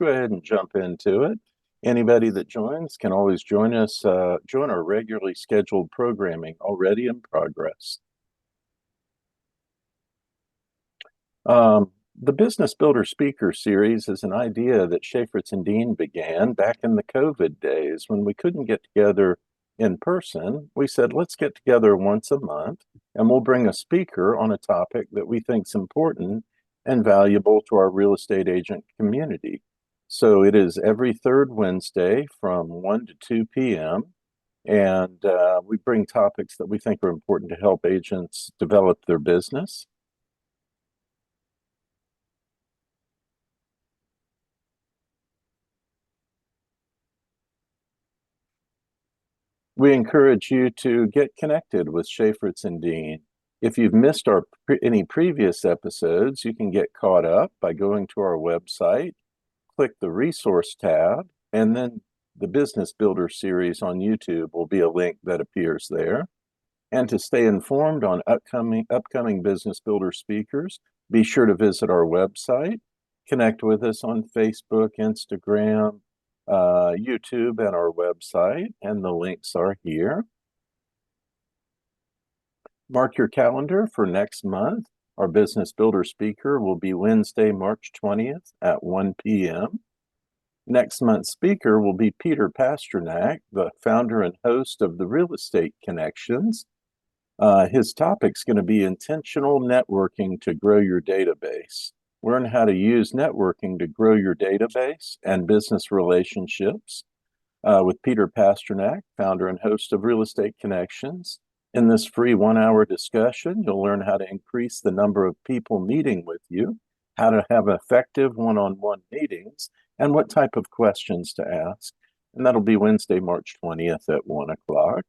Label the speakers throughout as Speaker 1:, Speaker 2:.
Speaker 1: go ahead and jump into it. Anybody that joins can always join us, join our regularly scheduled programming already in progress. The Business Builder Speaker Series is an idea that Schaefertz and Dean began back in the COVID days when we couldn't get together in person. We said, let's get together once a month and we'll bring a speaker on a topic that we think is important and valuable to our real estate agent community. So it is every third Wednesday from 1 to 2 p.m. And we bring topics that we think are important to help agents develop their business. We encourage you to get connected with Schaefertz and Dean. If you've missed any previous episodes, you can get caught up by going to our website, click the resource tab, and then the Business Builder series on YouTube will be a link that appears there. And to stay informed on upcoming Business Builder speakers, be sure to visit our website, connect with us on Facebook, Instagram, YouTube, and our website, and the links are here. Mark your calendar for next month. Our Business Builder speaker will be Wednesday, March 20th at 1 p.m. Next month's speaker will be Peter Pasternak, the founder and host of the Real Estate Connections. His topic's going to be intentional networking to grow your database. Learn how to use networking to grow your database and business relationships with Peter Pasternak, founder and host of Real Estate Connections. In this free 1-hour discussion, you'll learn how to increase the number of people meeting with you, how to have effective one-on-one meetings, and what type of questions to ask. And that'll be Wednesday, March 20th at 1 o'clock.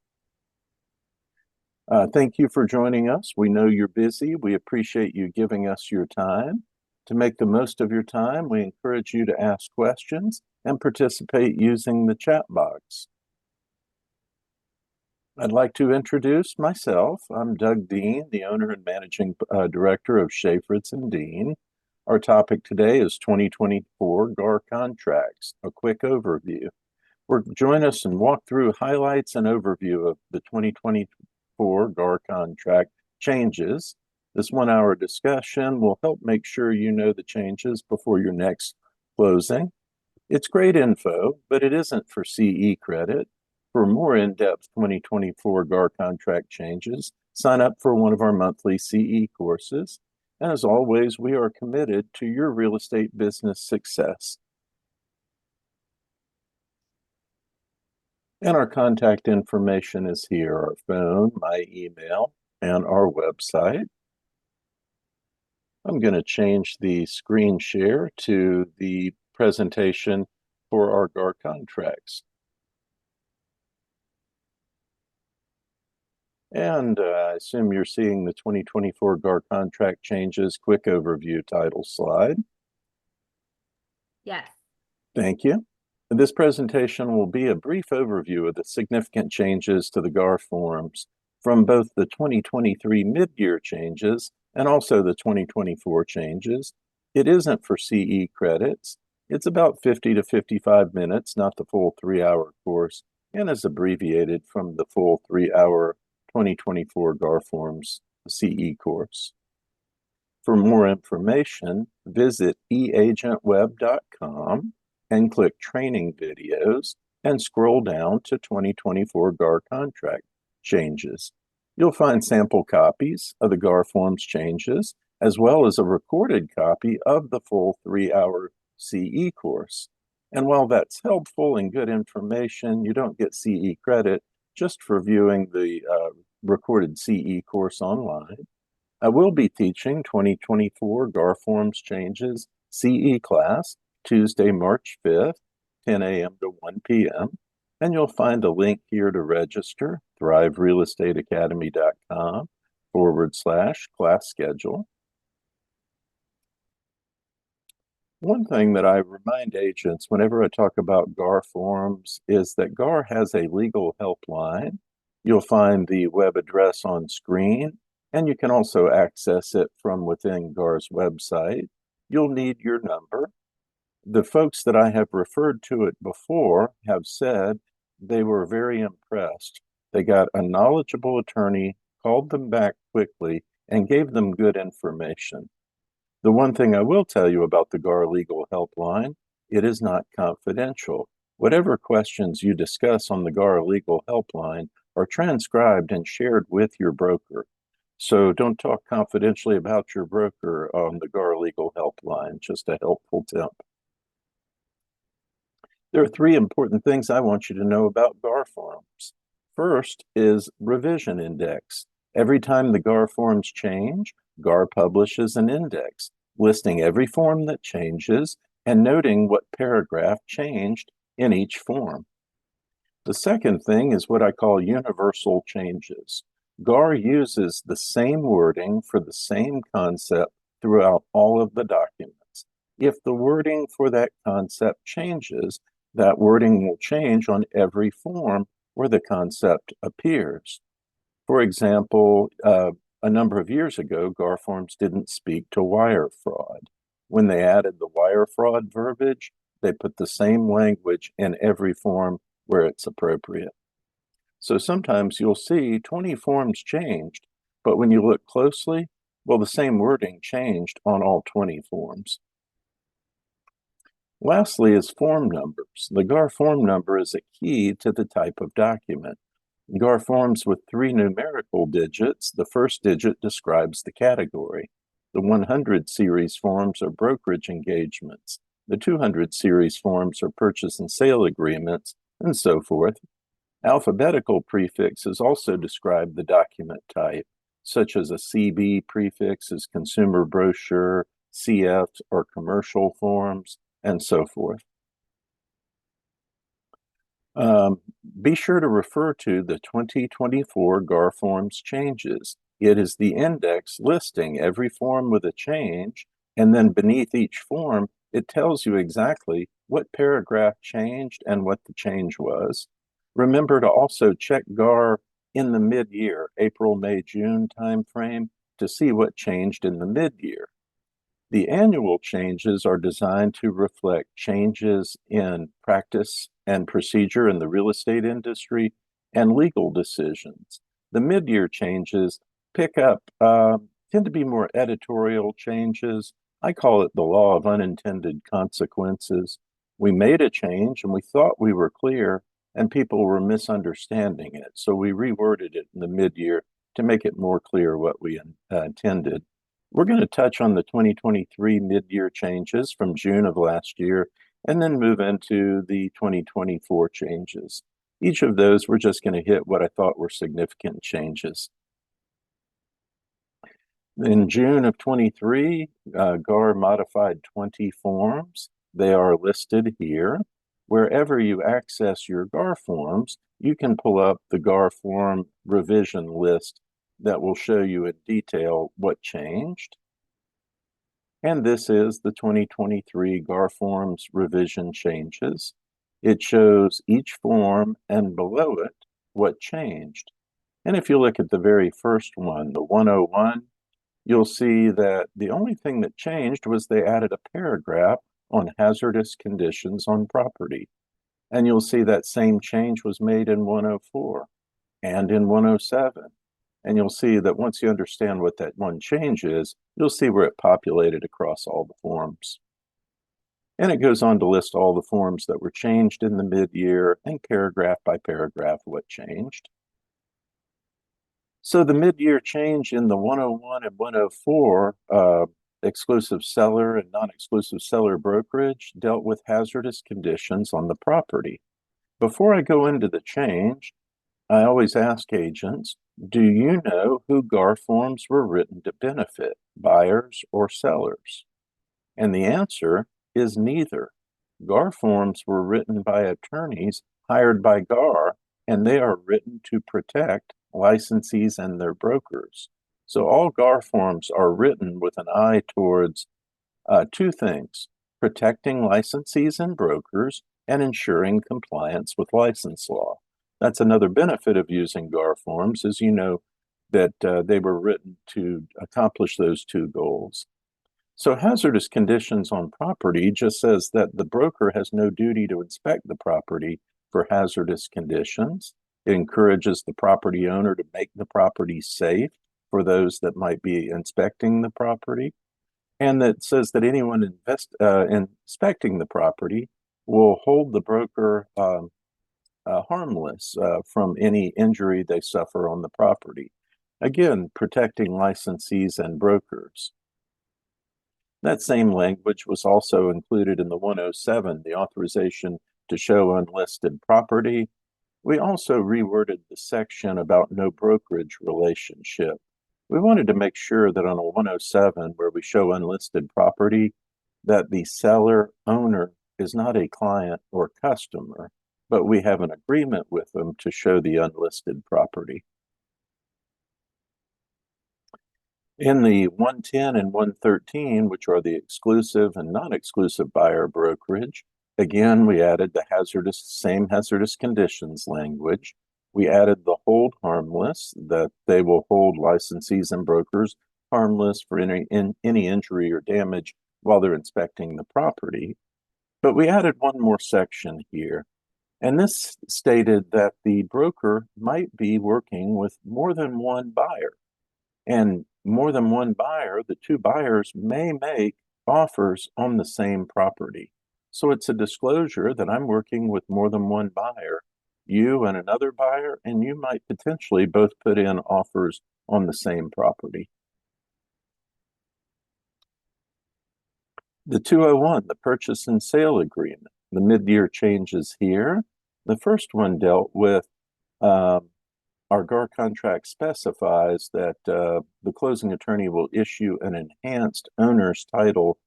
Speaker 1: Thank you for joining us. We know you're busy. We appreciate you giving us your time. To make the most of your time, we encourage you to ask questions and participate using the chat box. I'd like to introduce myself. I'm Doug Dean, the owner and managing director of Schaefertz and Dean. Our topic today is 2024 GAR contracts, a quick overview. Join us and walk through highlights and overview of the 2024 GAR contract changes. This 1-hour discussion will help make sure you know the changes before your next closing. It's great info, but it isn't for CE credit. For more in-depth 2024 GAR contract changes, sign up for one of our monthly CE courses. And as always, we are committed to your real estate business success. And our contact information is here, our phone, my email, and our website. I'm going to change the screen share to the presentation for our GAR contracts. And I assume you're seeing the 2024 GAR contract changes quick overview title slide.
Speaker 2: Yes.
Speaker 1: Thank you. This presentation will be a brief overview of the significant changes to the GAR forms from both the 2023 mid-year changes and also the 2024 changes. It isn't for CE credits. It's about 50 to 55 minutes, not the full 3-hour course, and is abbreviated from the full 3-hour 2024 GAR forms CE course. For more information, visit eagentweb.com and click Training Videos and scroll down to 2024 GAR contract changes. You'll find sample copies of the GAR forms changes, as well as a recorded copy of the full 3-hour CE course. And while that's helpful and good information, you don't get CE credit just for viewing the recorded CE course online. I will be teaching 2024 GAR forms changes CE class Tuesday, March 5th, 10 a.m. to 1 p.m. And you'll find a link here to register, thriverealestateacademy.com/class schedule. One thing that I remind agents whenever I talk about GAR forms is that GAR has a legal helpline. You'll find the web address on screen, and you can also access it from within GAR's website. You'll need your number. The folks that I have referred to it before have said they were very impressed. They got a knowledgeable attorney, called them back quickly, and gave them good information. The one thing I will tell you about the GAR Legal Helpline, it is not confidential. Whatever questions you discuss on the GAR Legal Helpline are transcribed and shared with your broker. So don't talk confidentially about your broker on the GAR Legal Helpline, just a helpful tip. There are three important things I want you to know about GAR forms. First is revision index. Every time the GAR forms change, GAR publishes an index listing every form that changes and noting what paragraph changed in each form. The second thing is what I call universal changes. GAR uses the same wording for the same concept throughout all of the documents. If the wording for that concept changes, that wording will change on every form where the concept appears. For example, a number of years ago, GAR forms didn't speak to wire fraud. When they added the wire fraud verbiage, they put the same language in every form where it's appropriate. So sometimes you'll see 20 forms changed, but when you look closely, well, the same wording changed on all 20 forms. Lastly is form numbers. The GAR form number is a key to the type of document. GAR forms with 3 numerical digits. The first digit describes the category. The 100 series forms are brokerage engagements. The 200 series forms are purchase and sale agreements, and so forth. Alphabetical prefixes also describe the document type, such as a CB prefix is consumer brochure, CF or commercial forms, and so forth. Be sure to refer to the 2024 GAR forms changes. It is the index listing every form with a change, and then beneath each form, it tells you exactly what paragraph changed and what the change was. Remember to also check GAR in the mid-year, April, May, June timeframe to see what changed in the mid-year. The annual changes are designed to reflect changes in practice and procedure in the real estate industry and legal decisions. The mid-year changes pick up, tend to be more editorial changes. I call it the law of unintended consequences. We made a change and we thought we were clear and people were misunderstanding it. So we reworded it in the mid-year to make it more clear what we intended. We're going to touch on the 2023 mid-year changes from June of last year, and then move into the 2024 changes. Each of those, we're just going to hit what I thought were significant changes. In June of 23, GAR modified 20 forms. They are listed here. Wherever you access your GAR forms, you can pull up the GAR form revision list that will show you in detail what changed. And this is the 2023 GAR forms revision changes. It shows each form and below it what changed. And if you look at the very first one, the 101, you'll see that the only thing that changed was they added a paragraph on hazardous conditions on property. And you'll see that same change was made in 104 and in 107. And you'll see that once you understand what that one change is, you'll see where it populated across all the forms. And it goes on to list all the forms that were changed in the mid-year and paragraph by paragraph what changed. So the mid-year change in the 101 and 104 exclusive seller and non-exclusive seller brokerage dealt with hazardous conditions on the property. Before I go into the change, I always ask agents, do you know who GAR forms were written to benefit, buyers or sellers? And the answer is neither. GAR forms were written by attorneys hired by GAR, and they are written to protect licensees and their brokers. So all GAR forms are written with an eye towards two things: protecting licensees and brokers and ensuring compliance with license law. That's another benefit of using GAR forms, is you know that they were written to accomplish those two goals. So hazardous conditions on property just says that the broker has no duty to inspect the property for hazardous conditions. It encourages the property owner to make the property safe for those that might be inspecting the property. And that says that anyone inspecting the property will hold the broker harmless from any injury they suffer on the property. Again, protecting licensees and brokers. That same language was also included in the 107, the authorization to show unlisted property. We also reworded the section about no brokerage relationship. We wanted to make sure that on a 107, where we show unlisted property, that the seller owner is not a client or customer, but we have an agreement with them to show the unlisted property. In the 110 and 113, which are the exclusive and non-exclusive buyer brokerage, again, we added the same hazardous conditions language. We added the hold harmless, that they will hold licensees and brokers harmless for any injury or damage while they're inspecting the property. But we added one more section here, and this stated that the broker might be working with more than one buyer. And more than one buyer, the two buyers may make offers on the same property. So it's a disclosure that I'm working with more than one buyer, you and another buyer, and you might potentially both put in offers on the same property. The 201, the purchase and sale agreement, the mid-year changes here. The first one dealt with our GAR contract specifies that the closing attorney will issue an enhanced owner's title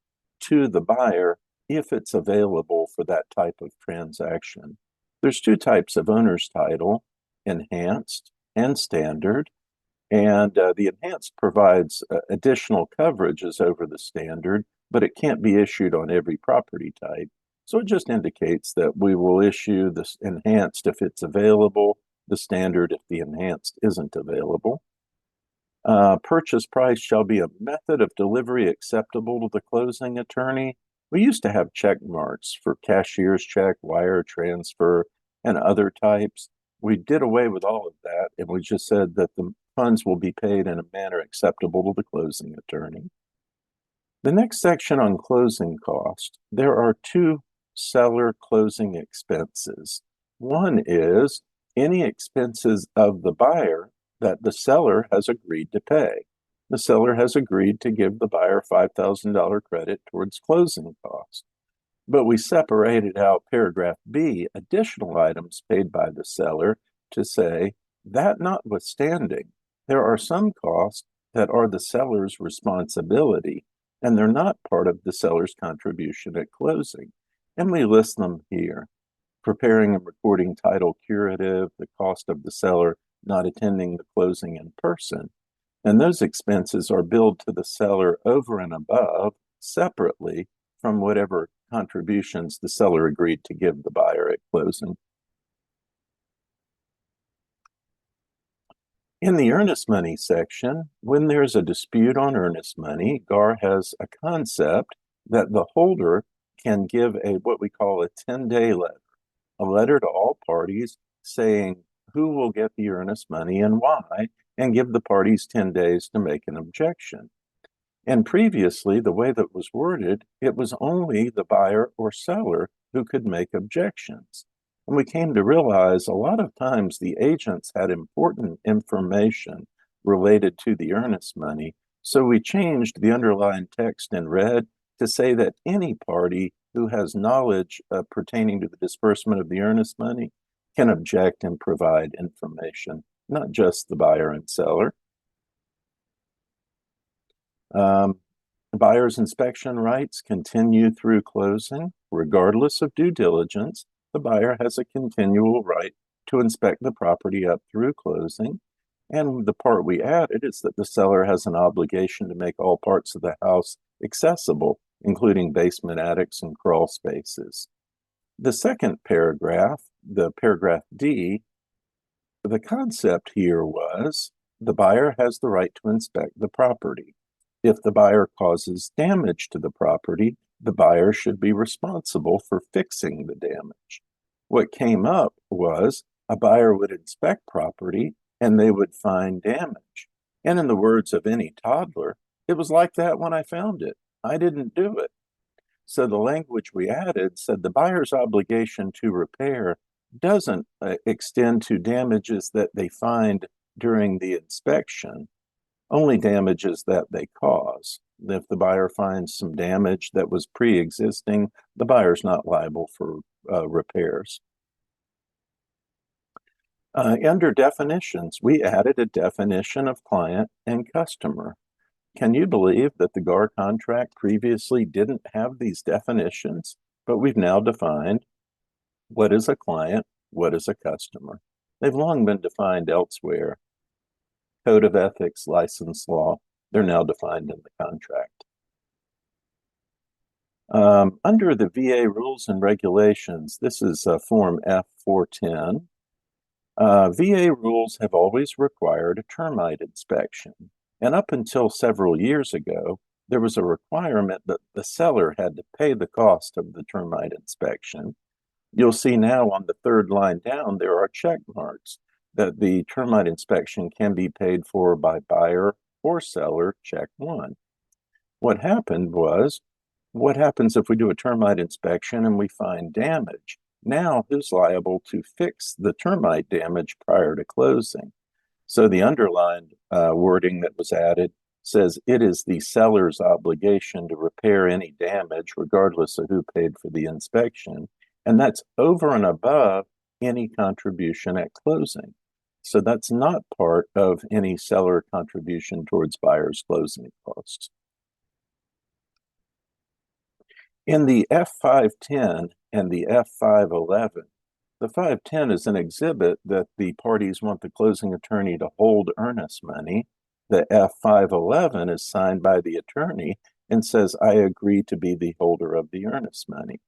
Speaker 1: to the buyer if it's available for that type of transaction. There's two types of owner's title, enhanced and standard. And the enhanced provides additional coverages over the standard, but it can't be issued on every property type. So it just indicates that we will issue this enhanced if it's available, the standard if the enhanced isn't available. Purchase price shall be a method of delivery acceptable to the closing attorney. We used to have check marks for cashier's check, wire transfer, and other types. We did away with all of that, and we just said that the funds will be paid in a manner acceptable to the closing attorney. The next section on closing cost, there are two seller closing expenses. One is any expenses of the buyer that the seller has agreed to pay. The seller has agreed to give the buyer $5,000 credit towards closing costs. But we separated out paragraph B, additional items paid by the seller, to say that notwithstanding, there are some costs that are the seller's responsibility, and they're not part of the seller's contribution at closing. And we list them here. Preparing and recording title curative, the cost of the seller not attending the closing in person. And those expenses are billed to the seller over and above separately from whatever contributions the seller agreed to give the buyer at closing. In the earnest money section, when there's a dispute on earnest money, GAR has a concept that the holder can give what we call a 10-day letter, a letter to all parties saying who will get the earnest money and why, and give the parties 10 days to make an objection. And previously, the way that was worded, it was only the buyer or seller who could make objections. And we came to realize a lot of times the agents had important information related to the earnest money. So we changed the underlying text in red to say that any party who has knowledge pertaining to the disbursement of the earnest money can object and provide information, not just the buyer and seller. Buyer's inspection rights continue through closing. Regardless of due diligence, the buyer has a continual right to inspect the property up through closing. And the part we added is that the seller has an obligation to make all parts of the house accessible, including basement attics and crawl spaces. The second paragraph, the paragraph D, the concept here was the buyer has the right to inspect the property. If the buyer causes damage to the property, the buyer should be responsible for fixing the damage. What came up was a buyer would inspect property and they would find damage. And in the words of any toddler, it was like that when I found it. I didn't do it. So the language we added said the buyer's obligation to repair doesn't extend to damages that they find during the inspection, only damages that they cause. If the buyer finds some damage that was pre-existing, the buyer's not liable for repairs. Under definitions, we added a definition of client and customer. Can you believe that the GAR contract previously didn't have these definitions, but we've now defined what is a client, what is a customer. They've long been defined elsewhere. Code of ethics, license law, they're now defined in the contract. Under the VA rules and regulations, this is Form F410. VA rules have always required a termite inspection. And up until several years ago, there was a requirement that the seller had to pay the cost of the termite inspection. You'll see now on the third line down, there are check marks that the termite inspection can be paid for by buyer or seller, check one. What happened was, what happens if we do a termite inspection and we find damage? Now, who's liable to fix the termite damage prior to closing? So the underlined wording that was added says it is the seller's obligation to repair any damage regardless of who paid for the inspection. And that's over and above any contribution at closing. So that's not part of any seller contribution towards buyer's closing costs. In the F510 and the F511, the 510 is an exhibit that the parties want the closing attorney to hold earnest money. The F511 is signed by the attorney and says, I agree to be the holder of the earnest money.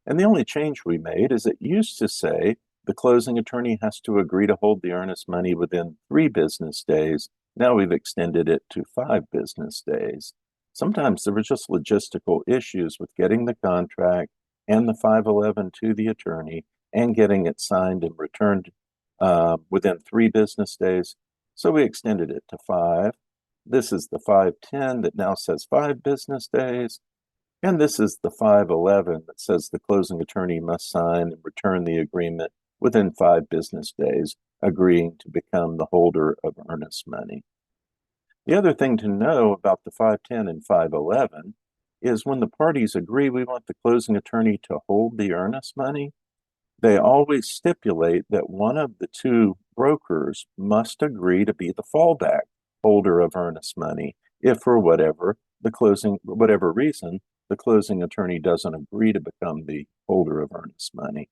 Speaker 1: And the only change we made is it used to say the closing attorney has to agree to hold the earnest money within 3 business days. Now we've extended it to 5 business days. Sometimes there were just logistical issues with getting the contract and the 511 to the attorney and getting it signed and returned within 3 business days. So we extended it to 5. This is the 510 that now says 5 business days. And this is the 511 that says the closing attorney must sign and return the agreement within 5 business days, agreeing to become the holder of earnest money. The other thing to know about the 510 and 511 is when the parties agree we want the closing attorney to hold the earnest money, they always stipulate that one of the 2 brokers must agree to be the fallback holder of earnest money if for whatever reason the closing attorney doesn't agree to become the holder of earnest money.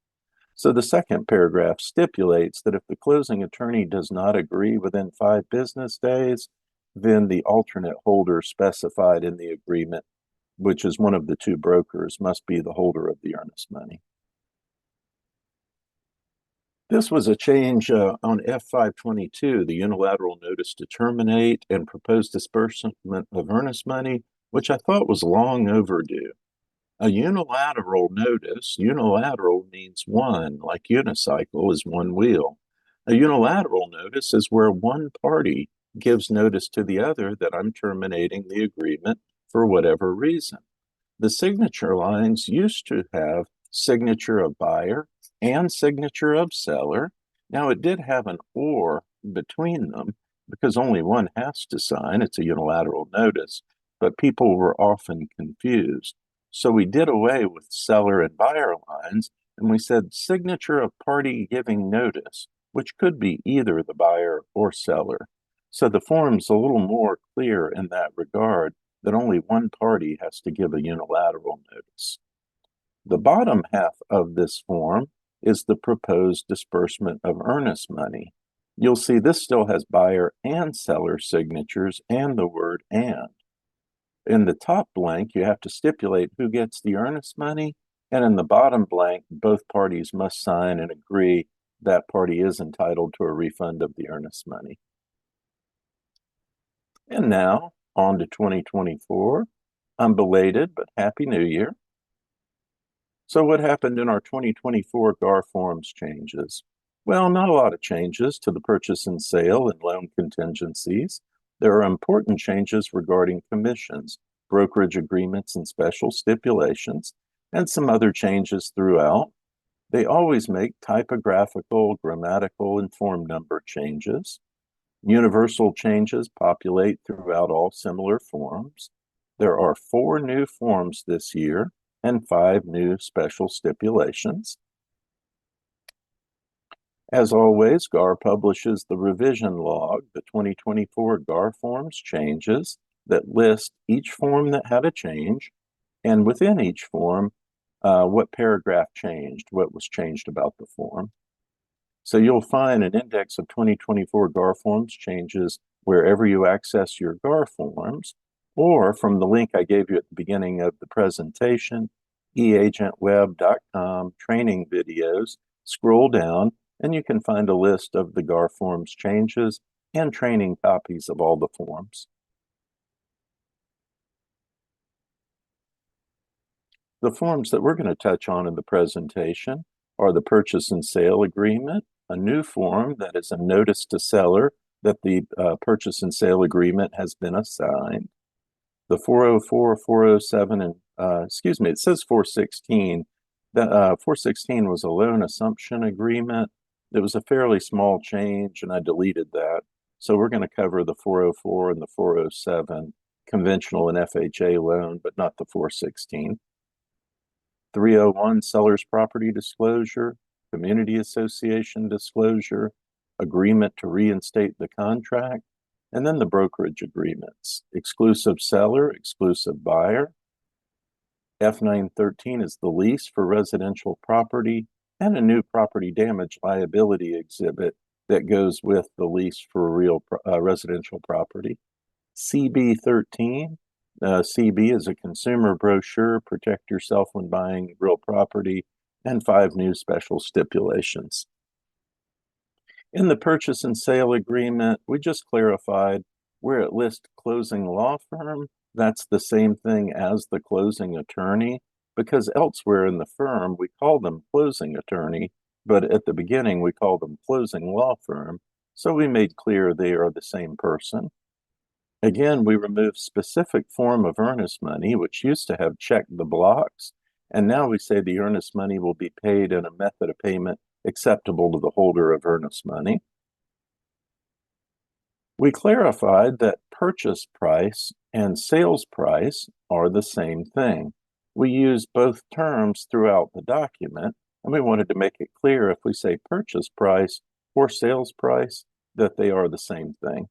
Speaker 1: So the second paragraph stipulates that if the closing attorney does not agree within 5 business days, then the alternate holder specified in the agreement, which is one of the 2 brokers, must be the holder of the earnest money. This was a change on F522, the unilateral notice to terminate and proposed disbursement of earnest money, which I thought was long overdue. A unilateral notice, unilateral means one, like unicycle is one wheel. A unilateral notice is where one party gives notice to the other that I'm terminating the agreement for whatever reason. The signature lines used to have signature of buyer and signature of seller. Now it did have an or between them because only one has to sign. It's a unilateral notice, but people were often confused. So we did away with seller and buyer lines and we said signature of party giving notice, which could be either the buyer or seller. So the form's a little more clear in that regard, that only one party has to give a unilateral notice. The bottom half of this form is the proposed disbursement of earnest money. You'll see this still has buyer and seller signatures and the word and. In the top blank, you have to stipulate who gets the earnest money, and in the bottom blank, both parties must sign and agree that party is entitled to a refund of the earnest money. And now On to 2024. I'm belated, but Happy New Year. So what happened in our 2024 GAR forms changes? Well, not a lot of changes to the purchase and sale and loan contingencies. There are important changes regarding commissions, brokerage agreements, and special stipulations, and some other changes throughout. They always make typographical, grammatical, and form number changes. Universal changes populate throughout all similar forms. There are 4 new forms this year and 5 new special stipulations. As always, GAR publishes the revision log, the 2024 GAR forms changes that list each form that had a change, and within each form, what paragraph changed, what was changed about the form. So you'll find an index of 2024 GAR forms changes wherever you access your GAR forms, or from the link I gave you at the beginning of the presentation, eagentweb.com training videos, scroll down and you can find a list of the GAR forms changes and training copies of all the forms. The forms that we're going to touch on in the presentation are the purchase and sale agreement, a new form that is a notice to seller that the purchase and sale agreement has been assigned. The 404, 407, and it says 416. That 416 was a loan assumption agreement. It was a fairly small change, and I deleted that. So we're going to cover the 404 and the 407 conventional and FHA loan, but not the 416. 301 seller's property disclosure, community association disclosure, agreement to reinstate the contract, and then the brokerage agreements, exclusive seller, exclusive buyer. F913 is the lease for residential property and a new property damage liability exhibit that goes with the lease for real residential property. CB13, CB is a consumer brochure, protect yourself when buying real property, and 5 new special stipulations. In the purchase and sale agreement, we just clarified where it lists closing law firm, that's the same thing as the closing attorney, because elsewhere in the firm, we call them closing attorney, but at the beginning, we call them closing law firm, so we made clear they are the same person. Again, we removed specific form of earnest money, which used to have checked the blocks, and now we say the earnest money will be paid in a method of payment acceptable to the holder of earnest money. We clarified that purchase price and sales price are the same thing. We use both terms throughout the document, and we wanted to make it clear if we say purchase price or sales price that they are the same thing.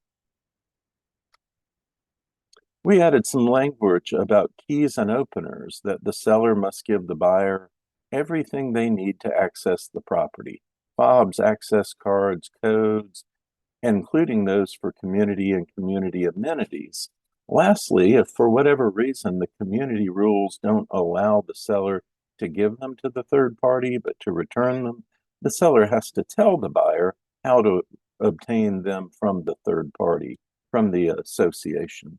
Speaker 1: We added some language about keys and openers, that the seller must give the buyer everything they need to access the property, fobs, access cards, codes, including those for community and community amenities. Lastly, if for whatever reason the community rules don't allow the seller to give them to the third party, but to return them, the seller has to tell the buyer how to obtain them from the third party, from the association.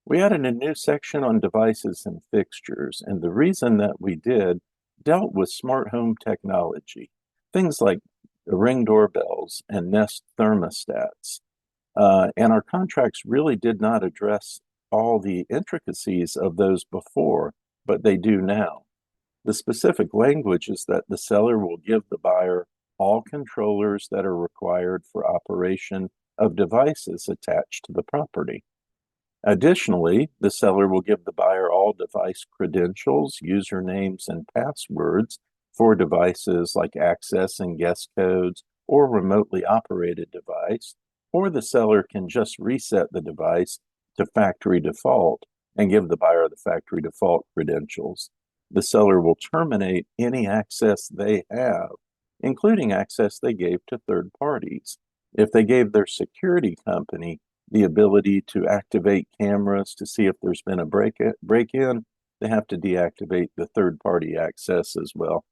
Speaker 1: We added a new section on devices and fixtures, and the reason that we did dealt with smart home technology, things like Ring doorbells and Nest thermostats. And our contracts really did not address all the intricacies of those before, but they do now. The specific language is that the seller will give the buyer all controllers that are required for operation of devices attached to the property. Additionally, the seller will give the buyer all device credentials, usernames, and passwords for devices like access and guest codes or remotely operated device, or the seller can just reset the device to factory default and give the buyer the factory default credentials. The seller will terminate any access they have, including access they gave to third parties. If they gave their security company the ability to activate cameras to see if there's been a break-in, they have to deactivate the third-party access as well.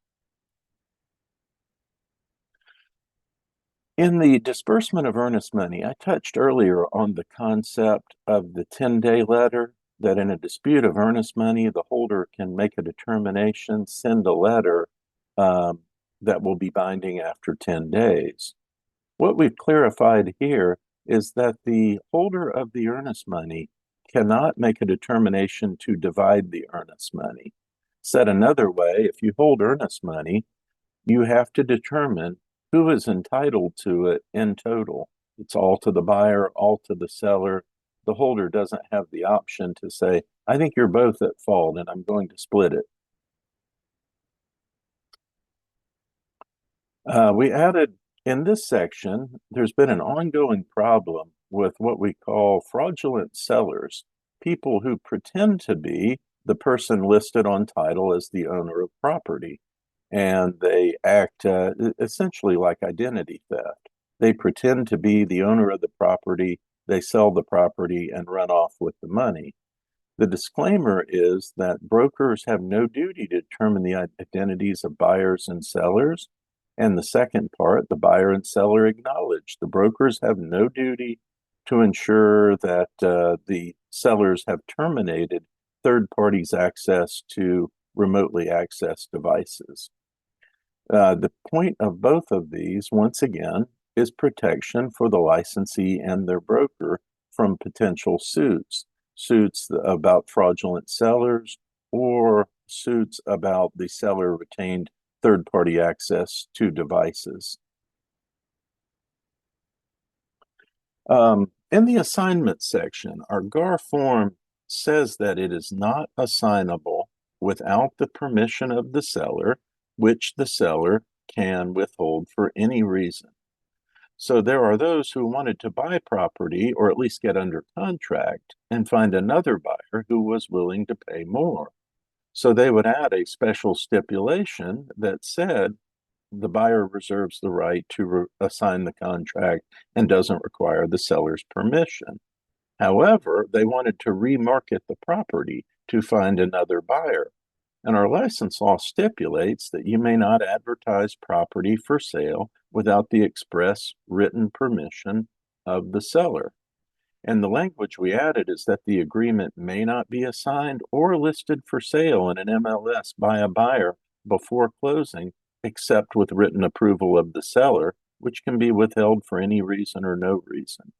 Speaker 1: In the disbursement of earnest money, I touched earlier on the concept of the 10-day letter, that in a dispute of earnest money, the holder can make a determination, send a letter that will be binding after 10 days. What we've clarified here is that the holder of the earnest money cannot make a determination to divide the earnest money. Said another way, if you hold earnest money, you have to determine who is entitled to it in total. It's all to the buyer, all to the seller. The holder doesn't have the option to say, I think you're both at fault and I'm going to split it. We added in this section, there's been an ongoing problem with what we call fraudulent sellers, people who pretend to be the person listed on title as the owner of property. And they act essentially like identity theft. They pretend to be the owner of the property, they sell the property and run off with the money. The disclaimer is that brokers have no duty to determine the identities of buyers and sellers. And the second part, the buyer and seller acknowledge the brokers have no duty to ensure that the sellers have terminated third parties' access to remotely accessed devices. The point of both of these, once again, is protection for the licensee and their broker from potential suits about fraudulent sellers or suits about the seller retained third-party access to devices. In the assignment section, our GAR form says that it is not assignable without the permission of the seller, which the seller can withhold for any reason. So there are those who wanted to buy property or at least get under contract and find another buyer who was willing to pay more. So they would add a special stipulation that said the buyer reserves the right to assign the contract and doesn't require the seller's permission. However, they wanted to remarket the property to find another buyer. And our license law stipulates that you may not advertise property for sale without the express written permission of the seller. And the language we added is that the agreement may not be assigned or listed for sale in an MLS by a buyer before closing, except with written approval of the seller, which can be withheld for any reason or no reason.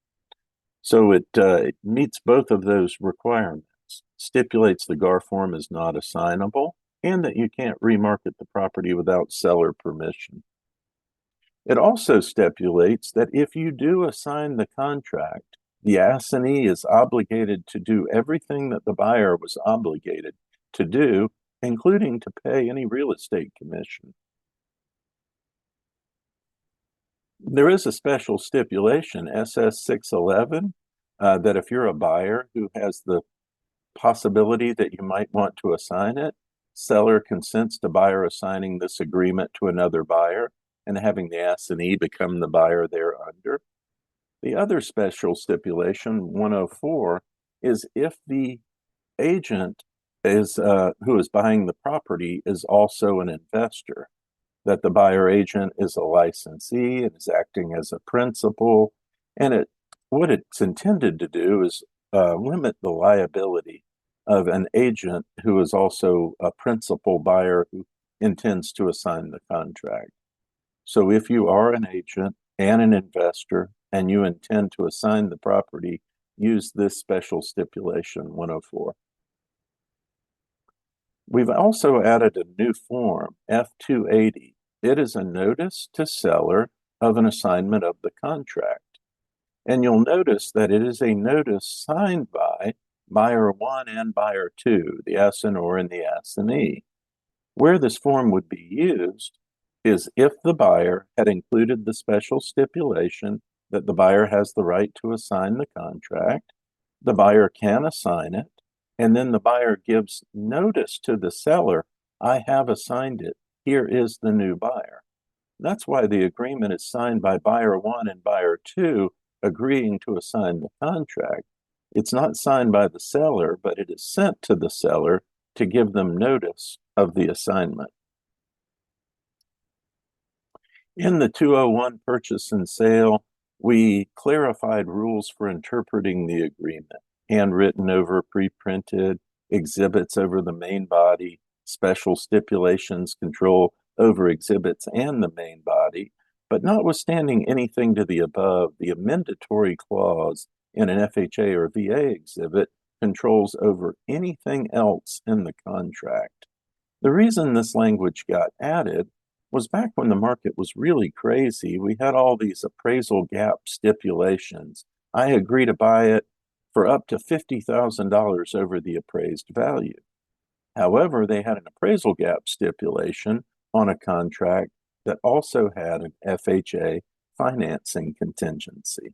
Speaker 1: So it meets both of those requirements, stipulates the GAR form is not assignable, and that you can't remarket the property without seller permission. It also stipulates that if you do assign the contract, the assignee is obligated to do everything that the buyer was obligated to do, including to pay any real estate commission. There is a special stipulation, SS 611, that if you're a buyer who has the possibility that you might want to assign it, seller consents to buyer assigning this agreement to another buyer and having the assignee become the buyer thereunder. The other special stipulation, 104, is if the agent is who is buying the property is also an investor, that the buyer agent is a licensee and is acting as a principal. And what it's intended to do is limit the liability of an agent who is also a principal buyer who intends to assign the contract. So if you are an agent and an investor and you intend to assign the property, use this special stipulation 104. We've also added a new form, F280. It is a notice to seller of an assignment of the contract. And you'll notice that it is a notice signed by buyer 1 and buyer 2, the assignor and the assignee. Where this form would be used is if the buyer had included the special stipulation that the buyer has the right to assign the contract, the buyer can assign it, and then the buyer gives notice to the seller, I have assigned it, here is the new buyer. That's why the agreement is signed by buyer 1 and buyer 2 agreeing to assign the contract. It's not signed by the seller, but it is sent to the seller to give them notice of the assignment. In the 201 purchase and sale, we clarified rules for interpreting the agreement, handwritten over pre-printed, exhibits over the main body, special stipulations control over exhibits and the main body. But notwithstanding anything to the above, the amendatory clause in an FHA or VA exhibit controls over anything else in the contract. The reason this language got added was back when the market was really crazy. We had all these appraisal gap stipulations. I agree to buy it for up to $50,000 over the appraised value. However, they had an appraisal gap stipulation on a contract that also had an FHA financing contingency.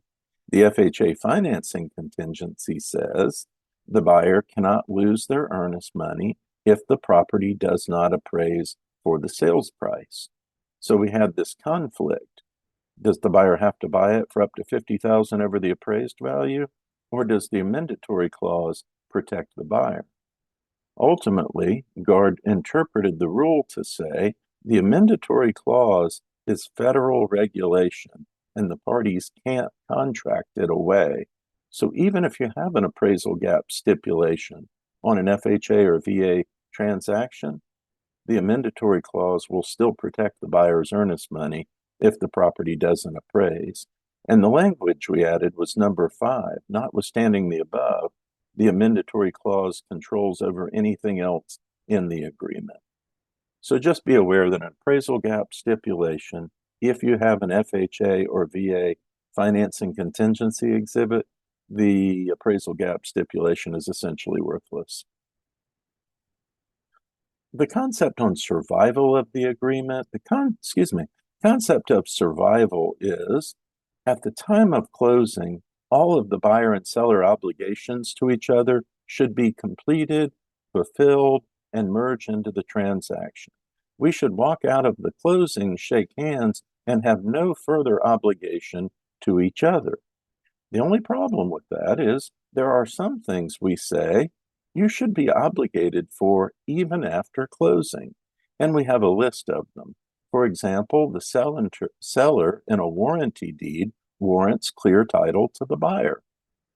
Speaker 1: The FHA financing contingency says the buyer cannot lose their earnest money if the property does not appraise for the sales price. So we had this conflict. Does the buyer have to buy it for up to $50,000 over the appraised value, or does the amendatory clause protect the buyer? Ultimately, GAR interpreted the rule to say the amendatory clause is federal regulation and the parties can't contract it away. So even if you have an appraisal gap stipulation on an FHA or VA transaction, the amendatory clause will still protect the buyer's earnest money if the property doesn't appraise. And the language we added was number 5. Notwithstanding the above, the amendatory clause controls over anything else in the agreement. So just be aware that an appraisal gap stipulation, if you have an FHA or VA financing contingency exhibit, the appraisal gap stipulation is essentially worthless. The concept on survival of the agreement, concept of survival is at the time of closing, all of the buyer and seller obligations to each other should be completed, fulfilled, and merge into the transaction. We should walk out of the closing, shake hands, and have no further obligation to each other. The only problem with that is there are some things we say you should be obligated for even after closing, and we have a list of them. For example, the seller in a warranty deed warrants clear title to the buyer,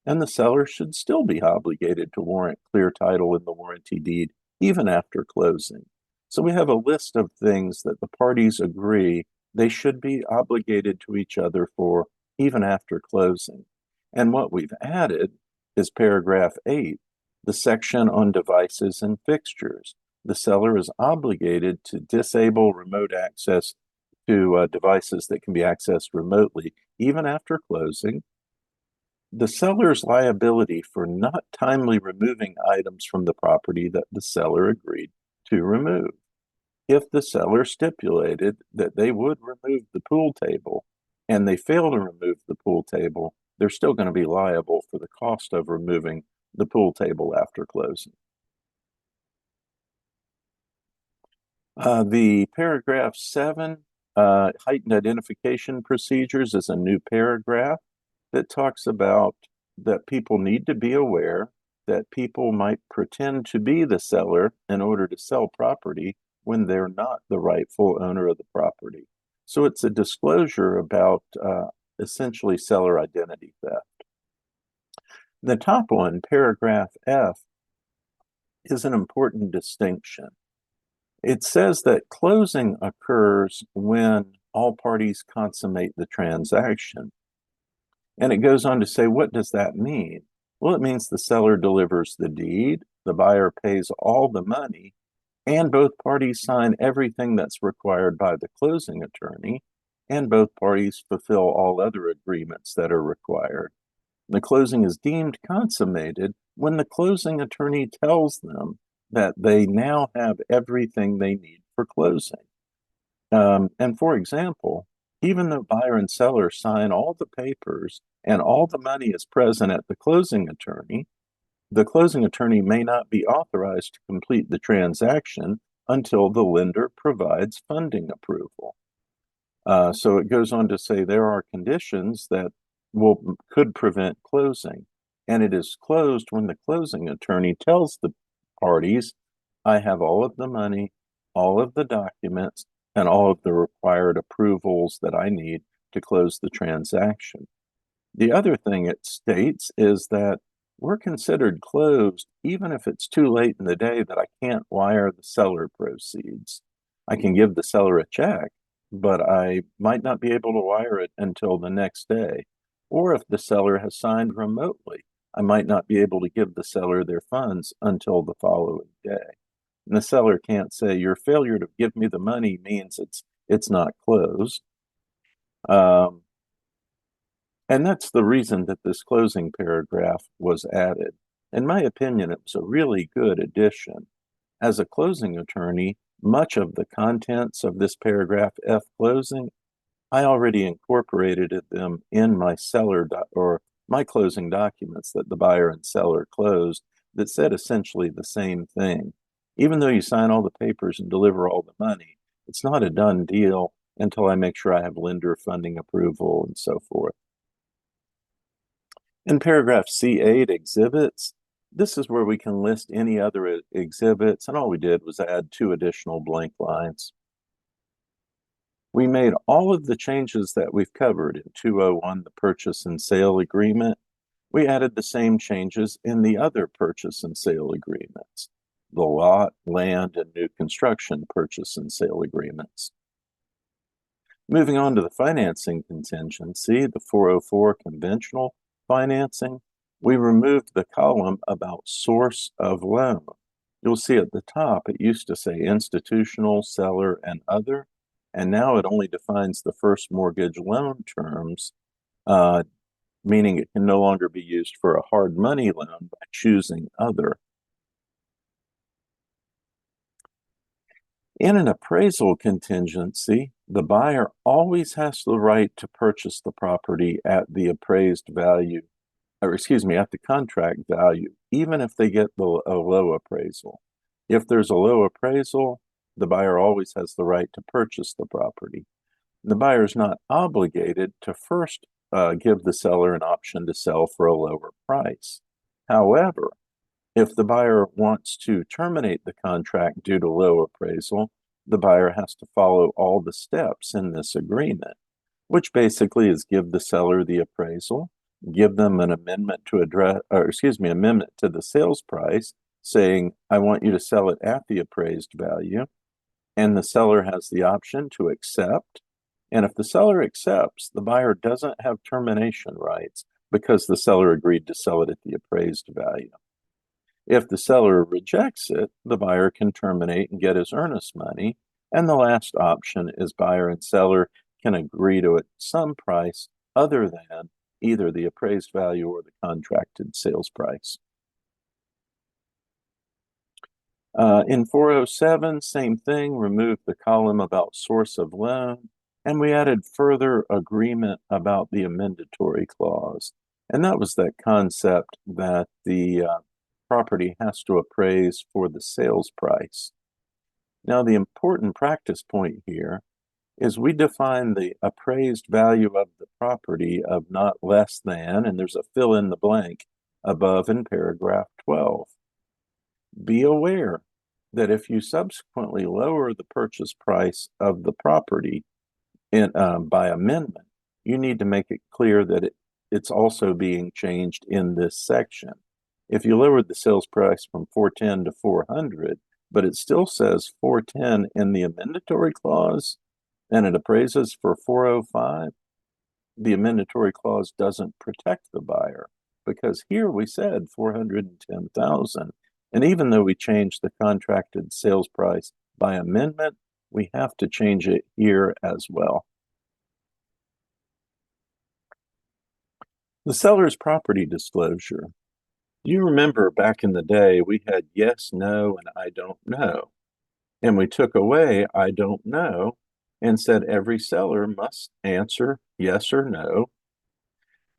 Speaker 1: and the seller should still be obligated to warrant clear title in the warranty deed even after closing. So we have a list of things that the parties agree they should be obligated to each other for even after closing. And what we've added is paragraph 8, the section on devices and fixtures. The seller is obligated to disable remote access to devices that can be accessed remotely, even after closing. The seller's liability for not timely removing items from the property that the seller agreed to remove. If the seller stipulated that they would remove the pool table and they fail to remove the pool table, they're still going to be liable for the cost of removing the pool table after closing. The paragraph 7, heightened identification procedures, is a new paragraph that talks about that people need to be aware that people might pretend to be the seller in order to sell property when they're not the rightful owner of the property. So it's a disclosure about essentially seller identity theft. The top one, paragraph F, is an important distinction. It says that closing occurs when all parties consummate the transaction. And it goes on to say, what does that mean? Well, it means the seller delivers the deed, the buyer pays all the money, and both parties sign everything that's required by the closing attorney, and both parties fulfill all other agreements that are required. The closing is deemed consummated when the closing attorney tells them that they now have everything they need for closing. And for example, even though buyer and seller sign all the papers and all the money is present at the closing attorney may not be authorized to complete the transaction until the lender provides funding approval. So it goes on to say there are conditions that could prevent closing, and it is closed when the closing attorney tells the parties, I have all of the money, all of the documents, and all of the required approvals that I need to close the transaction. The other thing it states is that we're considered closed even if it's too late in the day that I can't wire the seller proceeds. I can give the seller a check, but I might not be able to wire it until the next day. Or if the seller has signed remotely, I might not be able to give the seller their funds until the following day. And the seller can't say your failure to give me the money means it's not closed. And that's the reason that this closing paragraph was added. In my opinion, it was a really good addition. As a closing attorney, much of the contents of this paragraph F closing, I already incorporated them in my or my closing documents that the buyer and seller closed that said essentially the same thing. Even though you sign all the papers and deliver all the money, it's not a done deal until I make sure I have lender funding approval and so forth. In paragraph C8, exhibits, this is where we can list any other exhibits, and all we did was add 2 additional blank lines. We made all of the changes that we've covered in 201, the purchase and sale agreement. We added the same changes in the other purchase and sale agreements, the lot, land, and new construction purchase and sale agreements. Moving on to the financing contingency, the 404 conventional financing, we removed the column about source of loan. You'll see at the top, it used to say institutional, seller, and other, and now it only defines the first mortgage loan terms, meaning it can no longer be used for a hard money loan by choosing other. In an appraisal contingency, the buyer always has the right to purchase the property at the appraised value, or at the contract value, even if they get a low appraisal. If there's a low appraisal, the buyer always has the right to purchase the property. The buyer is not obligated to first give the seller an option to sell for a lower price. However, if the buyer wants to terminate the contract due to low appraisal, the buyer has to follow all the steps in this agreement, which basically is give the seller the appraisal, give them an amendment to amendment to the sales price saying, I want you to sell it at the appraised value. And the seller has the option to accept. And if the seller accepts, the buyer doesn't have termination rights because the seller agreed to sell it at the appraised value. If the seller rejects it, the buyer can terminate and get his earnest money. And the last option is buyer and seller can agree to some price other than either the appraised value or the contracted sales price. In 407, same thing, remove the column about source of loan, and we added further agreement about the amendatory clause. And that was that concept that the property has to appraise for the sales price. Now, the important practice point here is we define the appraised value of the property of not less than, and there's a fill in the blank above in paragraph 12. Be aware that if you subsequently lower the purchase price of the property by amendment, you need to make it clear that it's also being changed in this section. If you lowered the sales price from 410 to 400, but it still says 410 in the amendatory clause, and it appraises for 405, the amendatory clause doesn't protect the buyer because here we said 410,000. And even though we changed the contracted sales price by amendment, we have to change it here as well. The seller's property disclosure. Do you remember back in the day, we had yes, no, and I don't know. And we took away I don't know and said every seller must answer yes or no.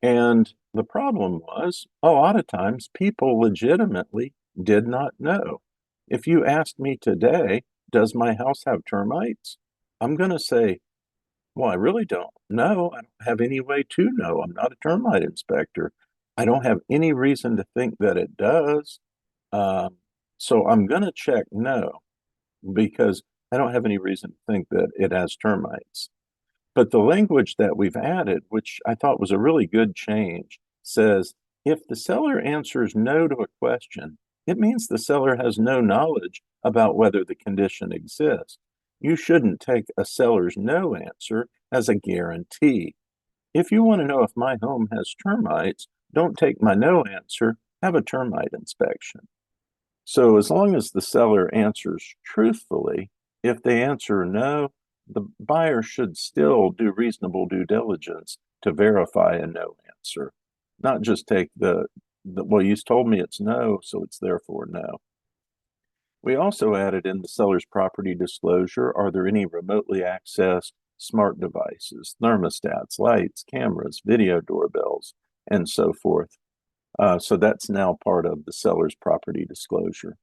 Speaker 1: And the problem was a lot of times people legitimately did not know. If you asked me today, does my house have termites? I'm going to say, well, I really don't know. I don't have any way to know. I'm not a termite inspector. I don't have any reason to think that it does. So I'm going to check no, because I don't have any reason to think that it has termites. But the language that we've added, which I thought was a really good change, says if the seller answers no to a question, it means the seller has no knowledge about whether the condition exists. You shouldn't take a seller's no answer as a guarantee. If you want to know if my home has termites, don't take my no answer, have a termite inspection. So as long as the seller answers truthfully, if they answer no, the buyer should still do reasonable due diligence to verify a no answer, not just take well, you told me it's no, so it's therefore no. We also added in the seller's property disclosure, are there any remotely accessed smart devices, thermostats, lights, cameras, video doorbells, and so forth. So that's now part of the seller's property disclosure.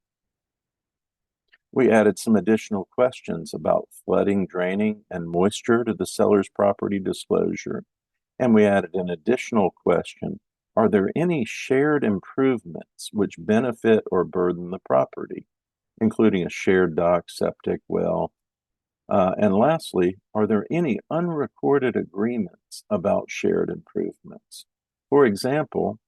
Speaker 1: We added some additional questions about flooding, draining, and moisture to the seller's property disclosure. And we added an additional question, are there any shared improvements which benefit or burden the property, including a shared dock, septic, well? And lastly, are there any unrecorded agreements about shared improvements? For example,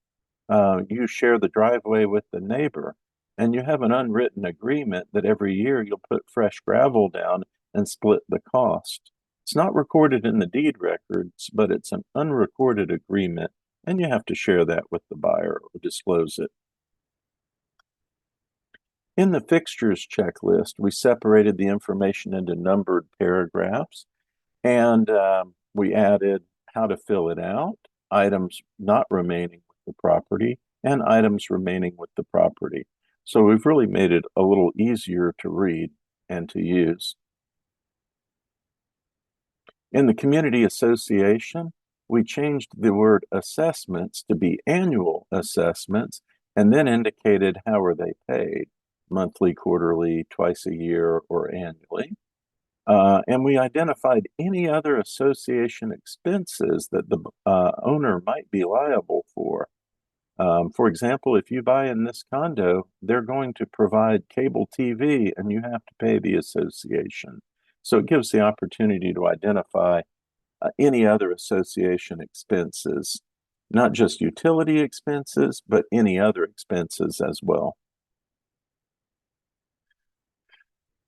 Speaker 1: you share the driveway with the neighbor, and you have an unwritten agreement that every year you'll put fresh gravel down and split the cost. It's not recorded in the deed records, but it's an unrecorded agreement, and you have to share that with the buyer or disclose it. In the fixtures checklist, we separated the information into numbered paragraphs, and we added how to fill it out, items not remaining with the property, and items remaining with the property. So we've really made it a little easier to read and to use. In the community association, we changed the word assessments to be annual assessments and then indicated how are they paid, monthly, quarterly, twice a year, or annually. And we identified any other association expenses that the owner might be liable for. For example, if you buy in this condo, they're going to provide cable TV and you have to pay the association. So it gives the opportunity to identify any other association expenses, not just utility expenses, but any other expenses as well.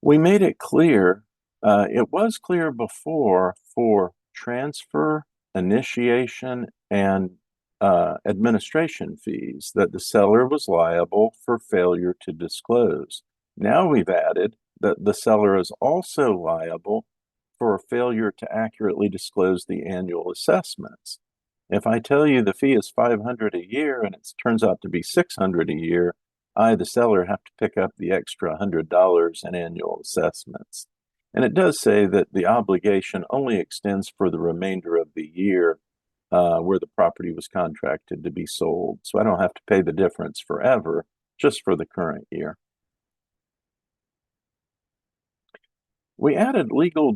Speaker 1: We made it clear, it was clear before for transfer, initiation, and administration fees that the seller was liable for failure to disclose. Now we've added that the seller is also liable for a failure to accurately disclose the annual assessments. If I tell you the fee is $500 a year and it turns out to be $600 a year, I, the seller, have to pick up the extra $100 in annual assessments. And it does say that the obligation only extends for the remainder of the year where the property was contracted to be sold. So I don't have to pay the difference forever, just for the current year. We added legal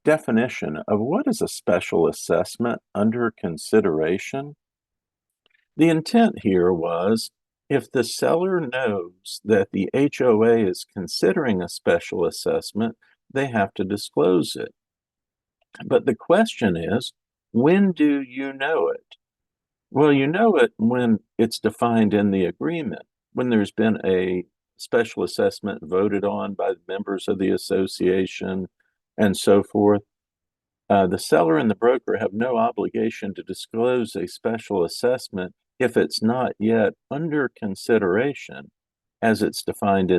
Speaker 1: definition of what is a special assessment under consideration. The intent here was if the seller knows that the HOA is considering a special assessment, they have to disclose it. But the question is, when do you know it? Well, you know it when it's defined in the agreement, when there's been a special assessment voted on by the members of the association and so forth. The seller and the broker have no obligation to disclose a special assessment if it's not yet under consideration as it's defined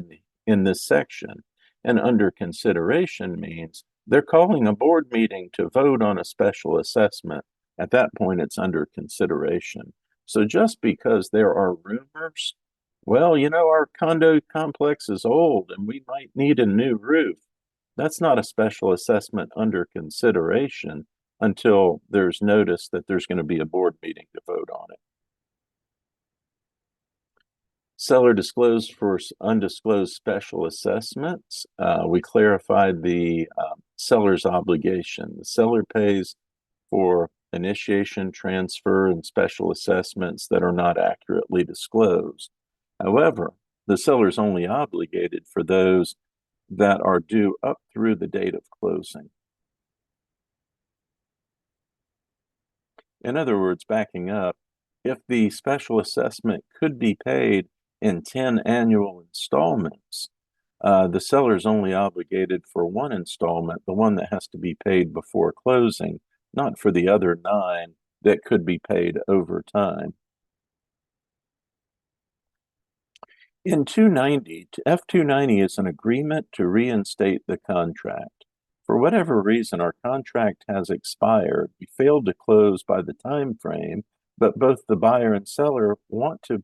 Speaker 1: in this section. And under consideration means they're calling a board meeting to vote on a special assessment. At that point, it's under consideration. So just because there are rumors, well, you know, our condo complex is old and we might need a new roof. That's not a special assessment under consideration until there's notice that there's going to be a board meeting to vote on it. Seller disclosed for undisclosed special assessments. We clarified the seller's obligation. The seller pays for initiation, transfer, and special assessments that are not accurately disclosed. However, the seller is only obligated for those that are due up through the date of closing. In other words, backing up, if the special assessment could be paid in 10 annual installments, the seller is only obligated for one installment, the one that has to be paid before closing, not for the other 9 that could be paid over time. In 290, F290 is an agreement to reinstate the contract. For whatever reason, our contract has expired. We failed to close by the time frame, but both the buyer and seller want to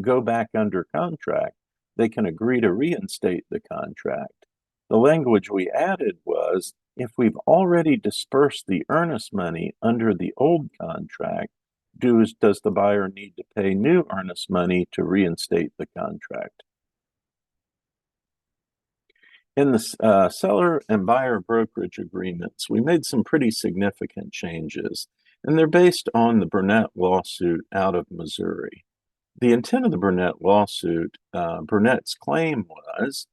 Speaker 1: go back under contract. They can agree to reinstate the contract. The language we added was, if we've already dispersed the earnest money under the old contract, does the buyer need to pay new earnest money to reinstate the contract? In the seller and buyer brokerage agreements, we made some pretty significant changes, and they're based on the Burnett lawsuit out of Missouri. The intent of the Burnett lawsuit, Burnett's claim was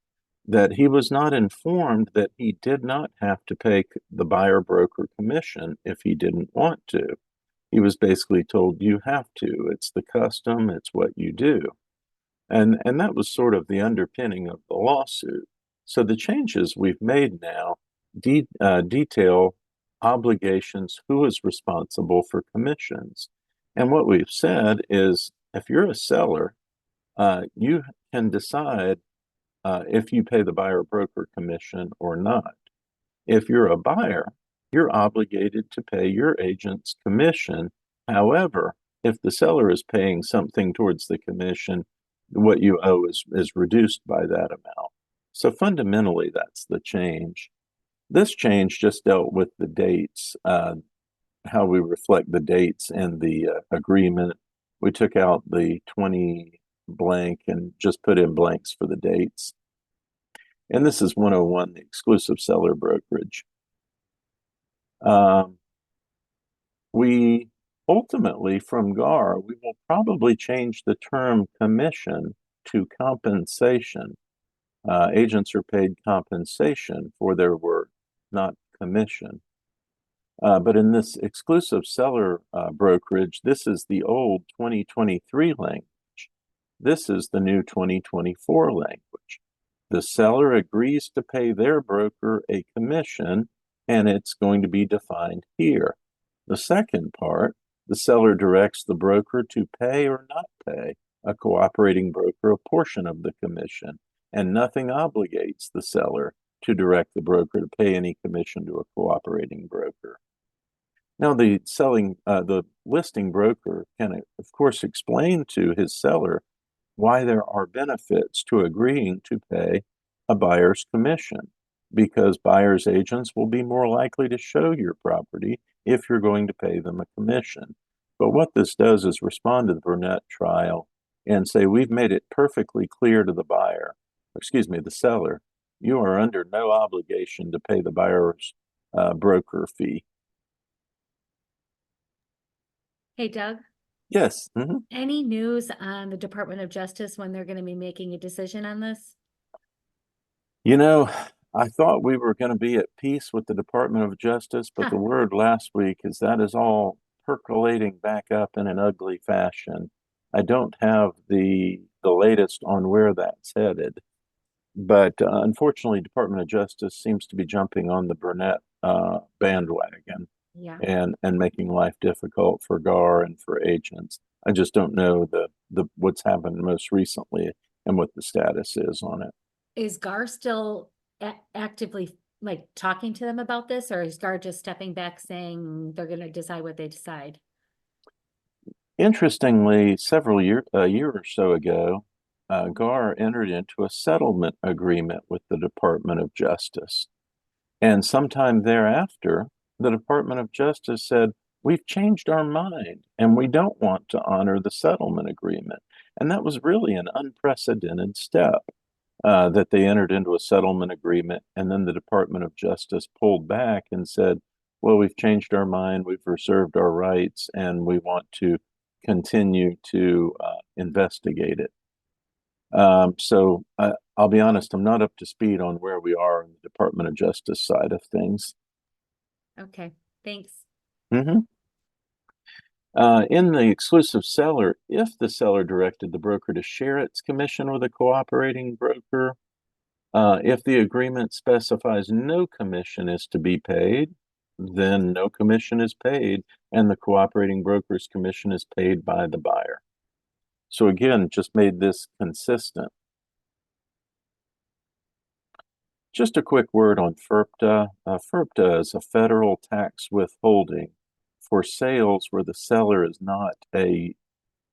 Speaker 1: that he was not informed that he did not have to pay the buyer broker commission if he didn't want to. He was basically told, you have to. It's the custom, it's what you do. And that was sort of the underpinning of the lawsuit. So the changes we've made now detail obligations, who is responsible for commissions. And what we've said is, if you're a seller, you can decide if you pay the buyer broker commission or not. If you're a buyer, you're obligated to pay your agent's commission. However, if the seller is paying something towards the commission, what you owe is reduced by that amount. So fundamentally, that's the change. This change just dealt with the dates, how we reflect the dates in the agreement. We took out the 20 blank and just put in blanks for the dates. And this is 101, the exclusive seller brokerage. We ultimately, from GAR, we will probably change the term commission to compensation. Agents are paid compensation for their work, not commission. But in this exclusive seller brokerage, this is the old 2023 language. This is the new 2024 language. The seller agrees to pay their broker a commission, and it's going to be defined here. The second part, the seller directs the broker to pay or not pay a cooperating broker a portion of the commission, and nothing obligates the seller to direct the broker to pay any commission to a cooperating broker. Now, the listing broker can, of course, explain to his seller why there are benefits to agreeing to pay a buyer's commission, because buyer's agents will be more likely to show your property if you're going to pay them a commission. But what this does is respond to the Burnett trial and say, we've made it perfectly clear to the the seller, you are under no obligation to pay the buyer's broker fee.
Speaker 2: Hey, Doug,
Speaker 1: Yes.
Speaker 2: any news on the Department of Justice when they're going to be making a decision on this?
Speaker 1: You know, I thought we were going to be at peace with the Department of Justice, but the word last week is that is all percolating back up in an ugly fashion. I don't have the latest on where that's headed, but unfortunately, Department of Justice seems to be jumping on the Burnett bandwagon
Speaker 2: Yeah.
Speaker 1: and making life difficult for GAR and for agents. I just don't know the what's happened most recently and what the status is on it.
Speaker 2: Is GAR still actively like talking to them about this, or is GAR just stepping back saying they're going to decide what they decide?
Speaker 1: Interestingly, a year or so ago, GAR entered into a settlement agreement with the Department of Justice. And sometime thereafter, the Department of Justice said, we've changed our mind and we don't want to honor the settlement agreement. And that was really an unprecedented step, that they entered into a settlement agreement. And then the Department of Justice pulled back and said, well, we've changed our mind, we've reserved our rights, and we want to continue to investigate it. So I'll be honest, I'm not up to speed on where we are in the Department of Justice side of things.
Speaker 2: Okay, thanks.
Speaker 1: In the exclusive seller, if the seller directed the broker to share its commission with a cooperating broker, if the agreement specifies no commission is to be paid, then no commission is paid, and the cooperating broker's commission is paid by the buyer. So again, just made this consistent. Just a quick word on FERPTA. FERPTA is a federal tax withholding for sales where the seller is not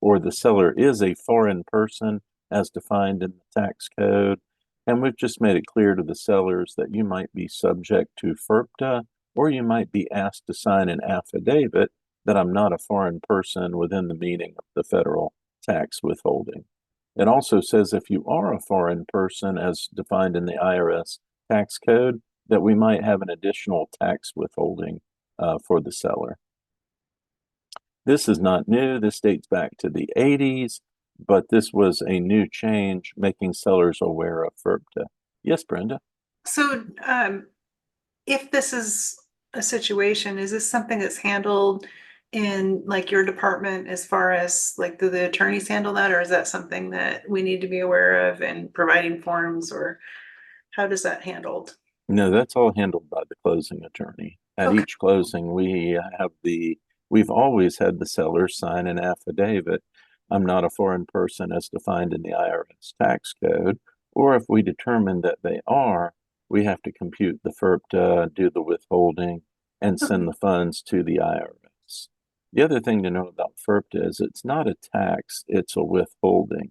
Speaker 1: or the seller is a foreign person as defined in the tax code. And we've just made it clear to the sellers that you might be subject to FERPTA, or you might be asked to sign an affidavit that I'm not a foreign person within the meaning of the federal tax withholding. It also says if you are a foreign person as defined in the IRS tax code, that we might have an additional tax withholding for the seller. This is not new. This dates back to the 80s, but this was a new change making sellers aware of FERPTA. Yes, Brenda?
Speaker 3: So, if this is a situation, is this something that's handled in like your department as far as like do the attorneys handle that, or is that something that we need to be aware of and providing forms, or how does that handled?
Speaker 1: No, that's all handled by the closing attorney. At
Speaker 3: Okay.
Speaker 1: each closing, we've always had the seller sign an affidavit. I'm not a foreign person as defined in the IRS tax code. Or if we determine that they are, we have to compute the FERPTA, do the withholding, and send the funds to the IRS. The other thing to know about FERPTA is it's not a tax, it's a withholding.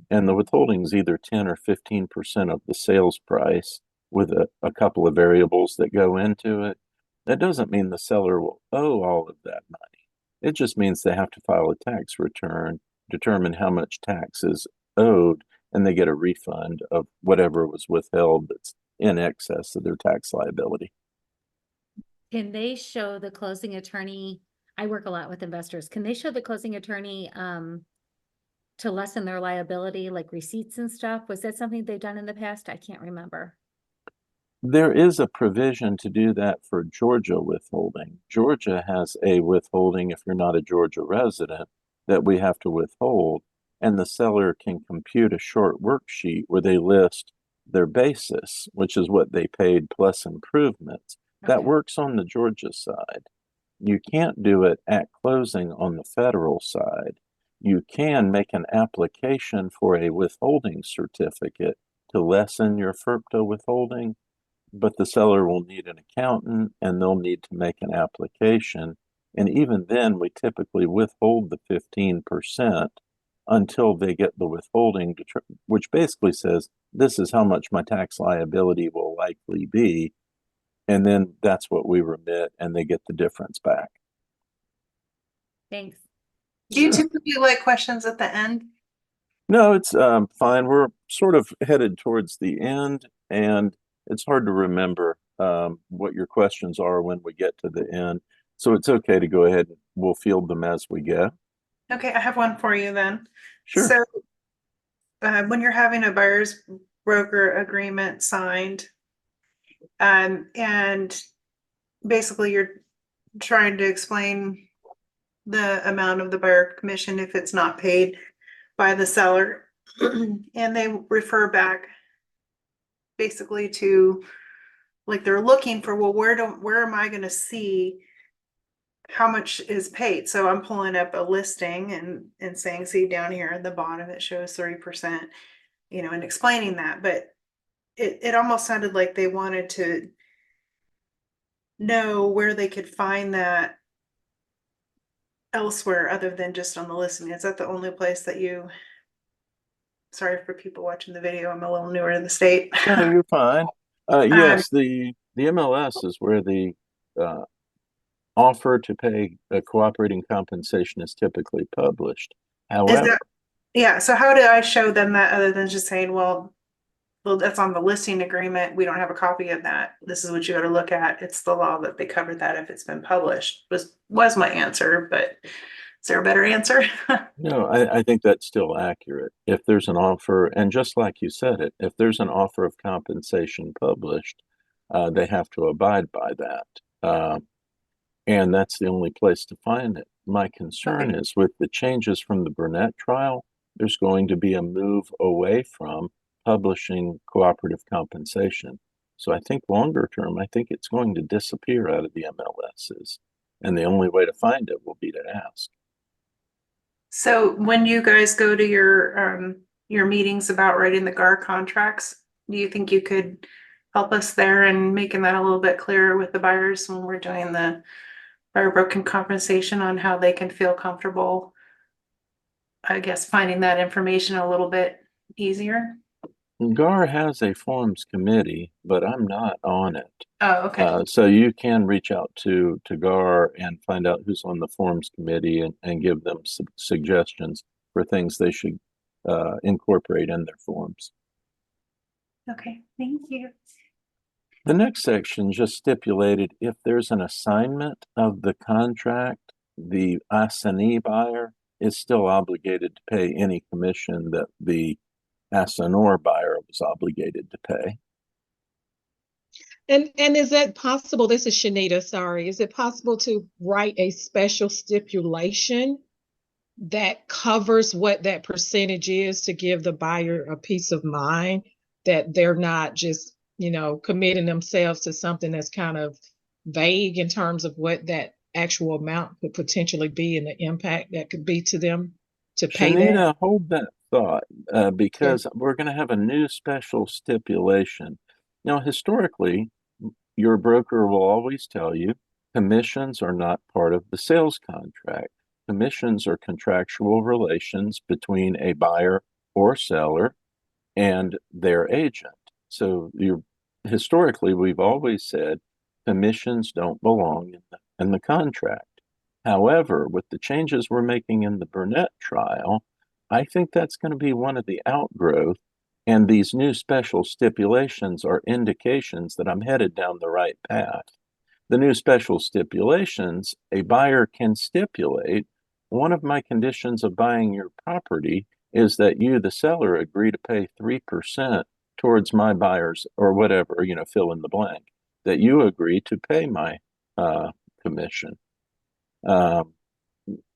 Speaker 1: And the withholding is either 10 or 15% of the sales price with a couple of variables that go into it. That doesn't mean the seller will owe all of that money. It just means they have to file a tax return, determine how much tax is owed, and they get a refund of whatever was withheld that's in excess of their tax liability.
Speaker 2: Can they show the closing attorney? I work a lot with investors. Can they show the closing attorney to lessen their liability, like receipts and stuff? Was that something they've done in the past? I can't remember.
Speaker 1: There is a provision to do that for Georgia withholding. Georgia has a withholding if you're not a Georgia resident that we have to withhold, and the seller can compute a short worksheet where they list their basis, which is what they paid plus improvements. That
Speaker 2: Okay.
Speaker 1: works on the Georgia side. You can't do it at closing on the federal side. You can make an application for a withholding certificate to lessen your FERPTA withholding, but the seller will need an accountant and they'll need to make an application. And even then, we typically withhold the 15% until they get the withholding, which basically says, this is how much my tax liability will likely be. And then that's what we remit and they get the difference back.
Speaker 2: Thanks.
Speaker 3: Do you typically like questions at the end?
Speaker 1: No, it's fine. We're sort of headed towards the end, and it's hard to remember what your questions are when we get to the end. So it's okay to go ahead and we'll field them as we go.
Speaker 3: Okay, I have one for you then.
Speaker 1: Sure.
Speaker 3: So, when you're having a buyer's broker agreement signed, and basically you're trying to explain the amount of the buyer commission if it's not paid by the seller, and they refer back basically to, like, they're looking for, well, where am I gonna see how much is paid? So I'm pulling up a listing and saying, see down here at the bottom, it shows 30%, and explaining that, but it almost sounded like they wanted to know where they could find that elsewhere other than just on the listing. Is that the only place that you, sorry for people watching the video, I'm a little newer to the state.
Speaker 1: No, you're fine. Yes, the MLS is where the offer to pay a cooperating compensation is typically published.
Speaker 3: Is
Speaker 1: However,
Speaker 3: that, yeah, so how do I show them that other than just saying, well, that's on the listing agreement, we don't have a copy of that, this is what you got to look at, it's the law that they covered that if it's been published, was my answer, but Is there a better answer?
Speaker 1: No, I think that's still accurate. If there's an offer, and just like you said it, if there's an offer of compensation published, they have to abide by that. And that's the only place to find it. My concern
Speaker 3: Okay.
Speaker 1: is with the changes from the Burnett trial, there's going to be a move away from publishing cooperative compensation. So I think longer term, I think it's going to disappear out of the MLSs. And the only way to find it will be to ask.
Speaker 3: So when you guys go to your meetings about writing the GAR contracts, do you think you could help us there and making that a little bit clearer with the buyers when we're doing the buyer broken compensation on how they can feel comfortable, I guess, finding that information a little bit easier?
Speaker 1: GAR has a forms committee, but I'm not on it.
Speaker 3: Oh, okay.
Speaker 1: So you can reach out to GAR and find out who's on the forms committee and give them suggestions for things they should incorporate in their forms.
Speaker 3: Okay, thank you.
Speaker 1: The next section just stipulated if there's an assignment of the contract, the assignee buyer is still obligated to pay any commission that the assignor buyer was obligated to pay.
Speaker 4: And is that possible? This is Shanita, sorry. Is it possible to write a special stipulation that covers what that percentage is to give the buyer a peace of mind that they're not just, committing themselves to something that's kind of vague in terms of what that actual amount could potentially be and the impact that could be to them to pay that?
Speaker 1: Shanita, hold that thought because we're going to have a new special stipulation. Now, historically, your broker will always tell you commissions are not part of the sales contract. Commissions are contractual relations between a buyer or seller and their agent. So historically, we've always said commissions don't belong in the contract. However, with the changes we're making in the Burnett trial, I think that's going to be one of the outgrowth. And these new special stipulations are indications that I'm headed down the right path. The new special stipulations, a buyer can stipulate, one of my conditions of buying your property is that you, the seller, agree to pay 3% towards my buyers or whatever, fill in the blank, that you agree to pay my commission. There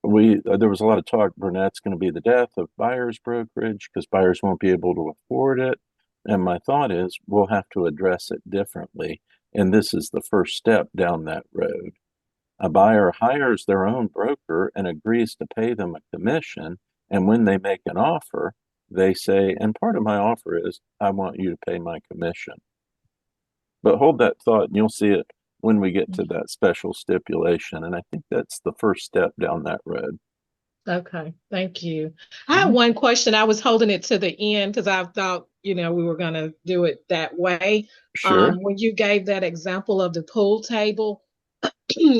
Speaker 1: was a lot of talk Burnett's going to be the death of buyer's brokerage because buyers won't be able to afford it. And my thought is we'll have to address it differently. And this is the first step down that road. A buyer hires their own broker and agrees to pay them a commission. And when they make an offer, they say, and part of my offer is I want you to pay my commission. But hold that thought and you'll see it when we get to that special stipulation. And I think that's the first step down that road.
Speaker 4: Okay, thank you. I have one question. I was holding it to the end because I thought, we were going to do it that way.
Speaker 1: Sure.
Speaker 4: When you gave that example of the pool table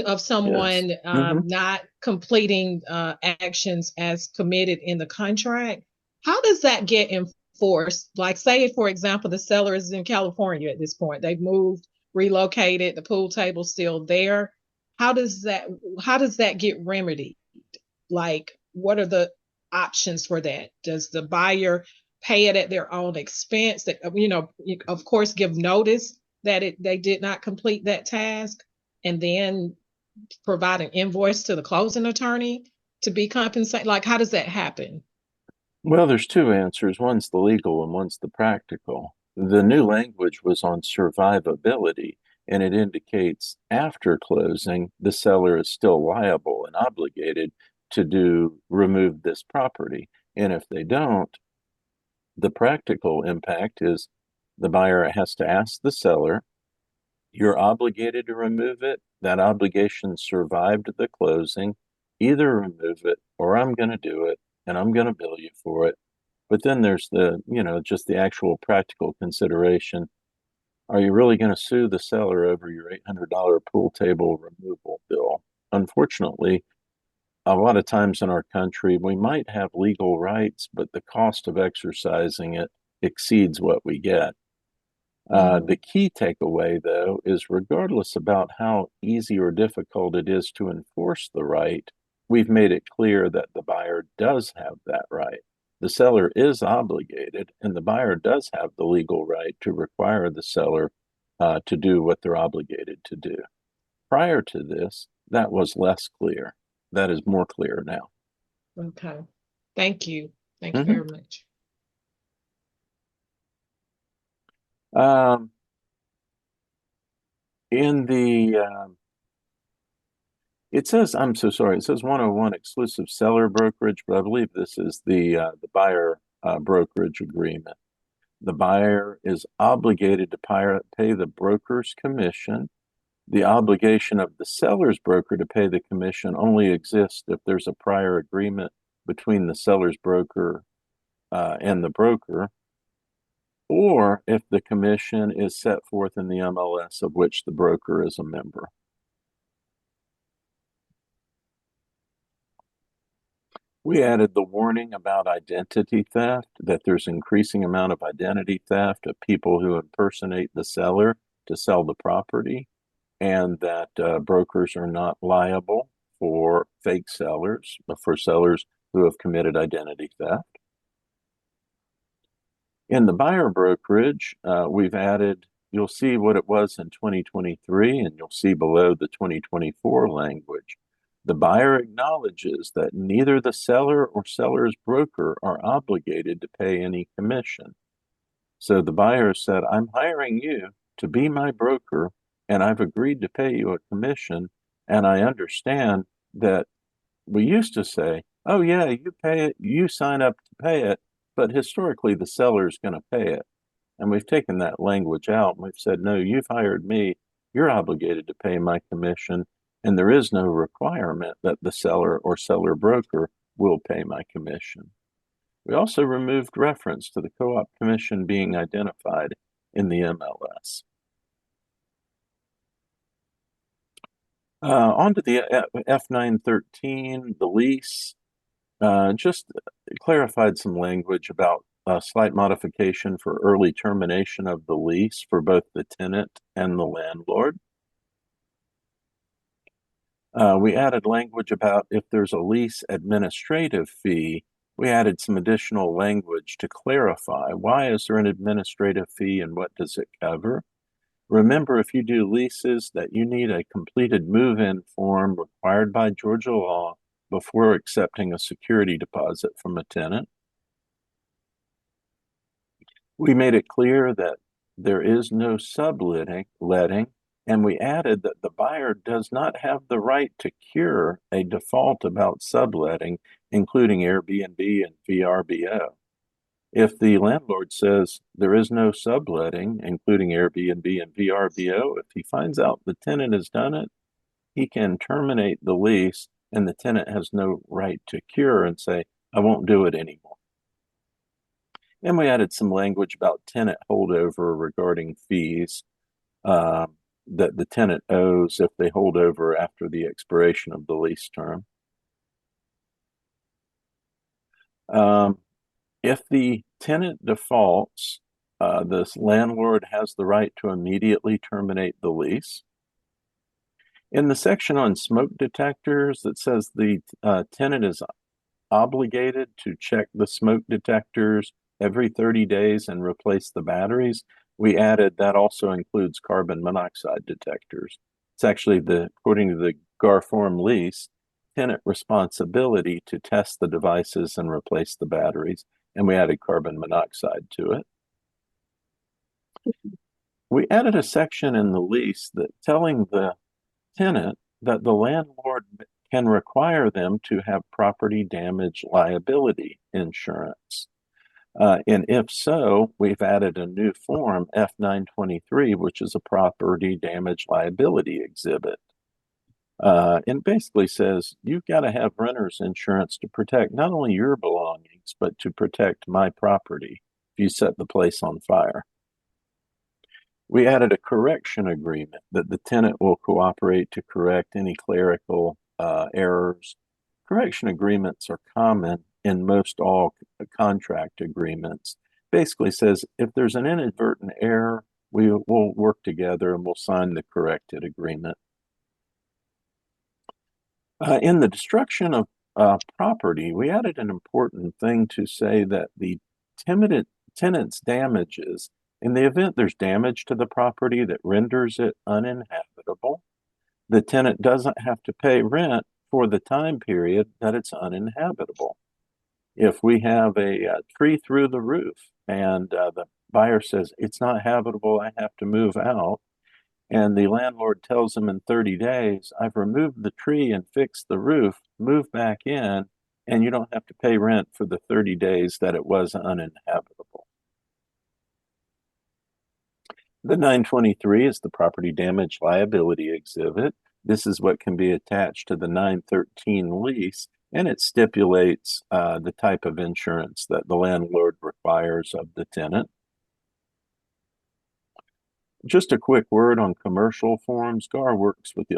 Speaker 4: of someone not completing actions as committed in the contract, how does that get enforced? Like, say, for example, the seller is in California at this point. They've moved, relocated, the pool table's still there. How does that get remedied? Like, what are the options for that? Does the buyer pay it at their own expense? That, of course, give notice that they did not complete that task, and then provide an invoice to the closing attorney to be compensated? Like, how does that happen?
Speaker 1: Well, there's two answers. One's the legal and one's the practical. The new language was on survivability, and it indicates after closing, the seller is still liable and obligated to remove this property. And if they don't, the practical impact is the buyer has to ask the seller, you're obligated to remove it. That obligation survived the closing. Either remove it or I'm going to do it and I'm going to bill you for it. But then there's just the actual practical consideration. Are you really going to sue the seller over your $800 pool table removal bill? Unfortunately, a lot of times in our country, we might have legal rights, but the cost of exercising it exceeds what we get. The key takeaway, though, is regardless about how easy or difficult it is to enforce the right, we've made it clear that the buyer does have that right. The seller is obligated, and the buyer does have the legal right to require the seller to do what they're obligated to do. Prior to this, that was less clear. That is more clear now.
Speaker 4: Okay. Thank you. Thank you very much.
Speaker 1: In the it says, I'm so sorry, it says 101 exclusive seller brokerage, but I believe this is the buyer brokerage agreement. The buyer is obligated to pay the broker's commission. The obligation of the seller's broker to pay the commission only exists if there's a prior agreement between the seller's broker and the broker, or if the commission is set forth in the MLS of which the broker is a member. We added the warning about identity theft, that there's increasing amount of identity theft of people who impersonate the seller to sell the property, and that brokers are not liable for fake sellers, but for sellers who have committed identity theft. In the buyer brokerage, we've added, you'll see what it was in 2023, and you'll see below the 2024 language. The buyer acknowledges that neither the seller or seller's broker are obligated to pay any commission. So the buyer said, I'm hiring you to be my broker, and I've agreed to pay you a commission. And I understand that we used to say, oh yeah, you pay it, you sign up to pay it, but historically the seller is going to pay it. And we've taken that language out and we've said, no, you've hired me, you're obligated to pay my commission, and there is no requirement that the seller or seller broker will pay my commission. We also removed reference to the co-op commission being identified in the MLS. On to the F913, the lease. Just clarified some language about a slight modification for early termination of the lease for both the tenant and the landlord. We added language about if there's a lease administrative fee. We added some additional language to clarify why is there an administrative fee and what does it cover. Remember, if you do leases, that you need a completed move-in form required by Georgia law before accepting a security deposit from a tenant. We made it clear that there is no subletting, and we added that the buyer does not have the right to cure a default about subletting, including Airbnb and VRBO. If the landlord says there is no subletting, including Airbnb and VRBO, if he finds out the tenant has done it, he can terminate the lease and the tenant has no right to cure and say, I won't do it anymore. And we added some language about tenant holdover regarding fees that the tenant owes if they hold over after the expiration of the lease term. If the tenant defaults, this landlord has the right to immediately terminate the lease. In the section on smoke detectors, that says the tenant is obligated to check the smoke detectors every 30 days and replace the batteries, we added that also includes carbon monoxide detectors. It's actually according to the GAR form lease, tenant responsibility to test the devices and replace the batteries, and we added carbon monoxide to it. We added a section in the lease that telling the tenant that the landlord can require them to have property damage liability insurance. And if so, we've added a new form, F923, which is a property damage liability exhibit. And basically says you've got to have renter's insurance to protect not only your belongings, but to protect my property if you set the place on fire. We added a correction agreement that the tenant will cooperate to correct any clerical errors. Correction agreements are common in most all contract agreements. Basically says if there's an inadvertent error, we will work together and we'll sign the corrected agreement. In the destruction of property, we added an important thing to say that the tenant's damages, in the event there's damage to the property that renders it uninhabitable, the tenant doesn't have to pay rent for the time period that it's uninhabitable. If we have a tree through the roof and the buyer says, it's not habitable, I have to move out, and the landlord tells them in 30 days, I've removed the tree and fixed the roof, move back in, and you don't have to pay rent for the 30 days that it was uninhabitable. The 923 is the property damage liability exhibit. This is what can be attached to the 913 lease, and it stipulates the type of insurance that the landlord requires of the tenant. Just a quick word on commercial forms. GAR works with the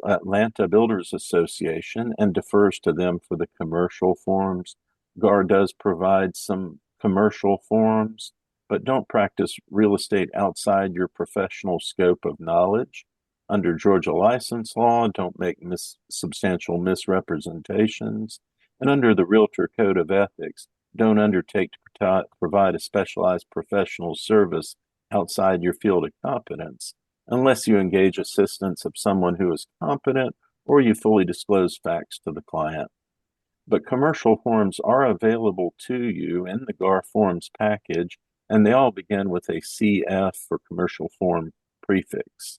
Speaker 1: Atlanta Builders Association and defers to them for the commercial forms. GAR does provide some commercial forms, but don't practice real estate outside your professional scope of knowledge. Under Georgia license law, don't make substantial misrepresentations. And under the Realtor Code of Ethics, don't undertake to provide a specialized professional service outside your field of competence, unless you engage assistance of someone who is competent or you fully disclose facts to the client. But commercial forms are available to you in the GAR forms package, and they all begin with a CF for commercial form prefix.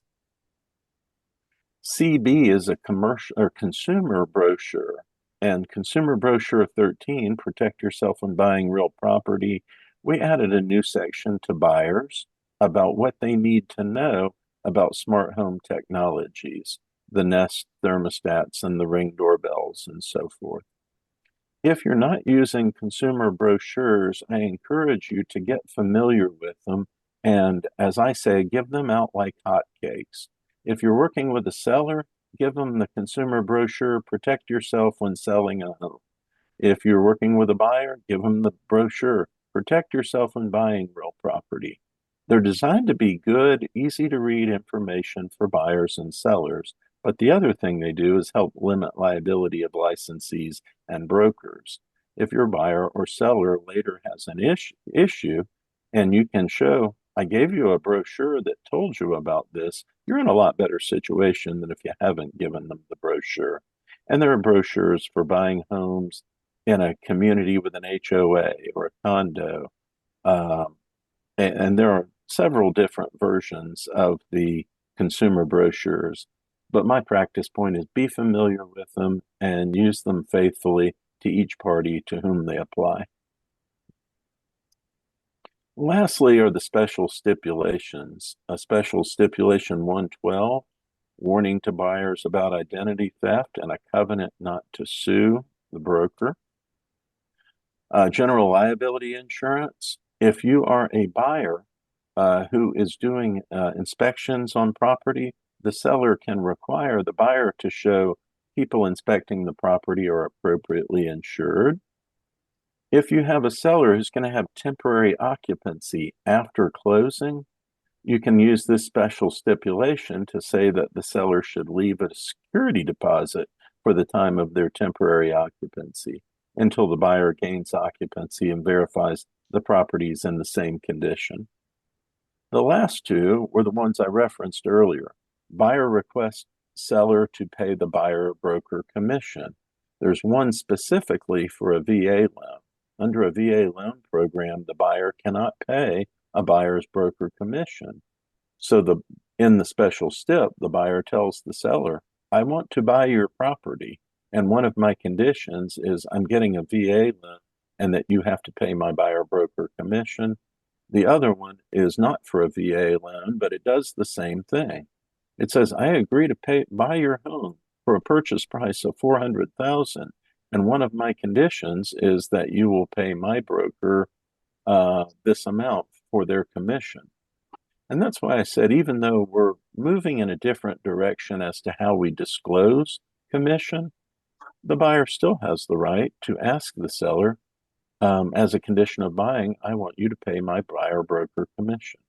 Speaker 1: CB is a commercial or consumer brochure, and consumer brochure 13, protect yourself when buying real property. We added a new section to buyers about what they need to know about smart home technologies, the Nest thermostats and the Ring doorbells and so forth. If you're not using consumer brochures, I encourage you to get familiar with them. And as I say, give them out like hotcakes. If you're working with a seller, give them the consumer brochure, protect yourself when selling a home. If you're working with a buyer, give them the brochure, protect yourself when buying real property. They're designed to be good, easy to read information for buyers and sellers, but the other thing they do is help limit liability of licensees and brokers. If your buyer or seller later has an issue and you can show, I gave you a brochure that told you about this, you're in a lot better situation than if you haven't given them the brochure. And there are brochures for buying homes in a community with an HOA or a condo. And there are several different versions of the consumer brochures, but my practice point is be familiar with them and use them faithfully to each party to whom they apply. Lastly are the special stipulations. A special stipulation 112, warning to buyers about identity theft and a covenant not to sue the broker. General liability insurance. If you are a buyer who is doing inspections on property, the seller can require the buyer to show people inspecting the property are appropriately insured. If you have a seller who's going to have temporary occupancy after closing, you can use this special stipulation to say that the seller should leave a security deposit for the time of their temporary occupancy until the buyer gains occupancy and verifies the property is in the same condition. The last two were the ones I referenced earlier. Buyer requests seller to pay the buyer broker commission. There's one specifically for a VA loan. Under a VA loan program, the buyer cannot pay a buyer's broker commission. So in the special stip, the buyer tells the seller, I want to buy your property, and one of my conditions is I'm getting a VA loan and that you have to pay my buyer broker commission. The other one is not for a VA loan, but it does the same thing. It says, I agree to buy your home for a purchase price of $400,000. And one of my conditions is that you will pay my broker this amount for their commission. And that's why I said, even though we're moving in a different direction as to how we disclose commission, the buyer still has the right to ask the seller, as a condition of buying, I want you to pay my buyer broker commission.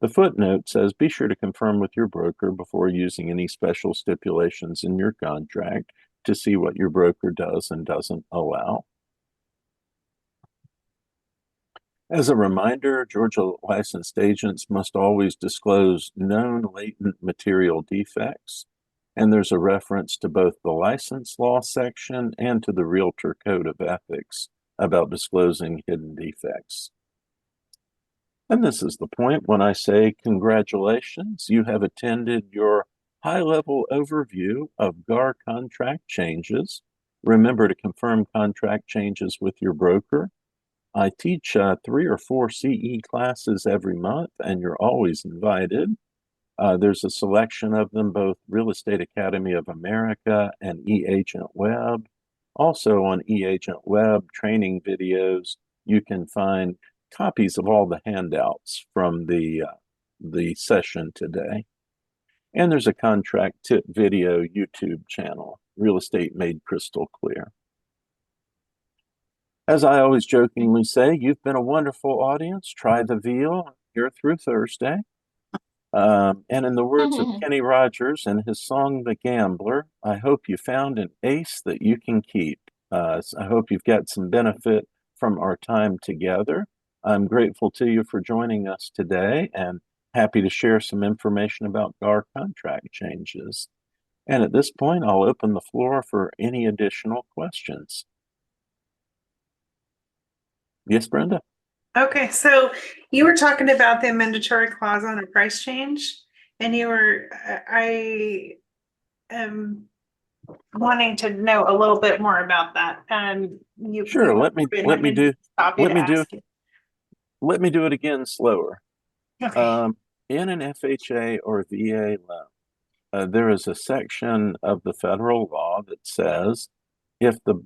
Speaker 1: The footnote says, be sure to confirm with your broker before using any special stipulations in your contract to see what your broker does and doesn't allow. As a reminder, Georgia licensed agents must always disclose known latent material defects, and there's a reference to both the license law section and to the Realtor Code of Ethics about disclosing hidden defects. And this is the point when I say congratulations, you have attended your high-level overview of GAR contract changes. Remember to confirm contract changes with your broker. I teach 3 or 4 CE classes every month, and you're always invited. There's a selection of them, both Real Estate Academy of America and eAgent Web. Also on eAgent Web training videos, you can find copies of all the handouts from the session today. And there's a contract tip video YouTube channel, Real Estate Made Crystal Clear. As I always jokingly say, you've been a wonderful audience. Try the veal here through Thursday. And in the words of Kenny Rogers and his song, The Gambler, I hope you found an ace that you can keep. So I hope you've got some benefit from our time together. I'm grateful to you for joining us today and happy to share some information about GAR contract changes. And at this point, I'll open the floor for any additional questions. Yes, Brenda?
Speaker 3: Okay, so you were talking about the mandatory clause on a price change, and I am wanting to know a little bit more about that.
Speaker 1: Sure, let me do it again slower.
Speaker 3: Okay.
Speaker 1: In an FHA or VA loan, there is a section of the federal law that says if the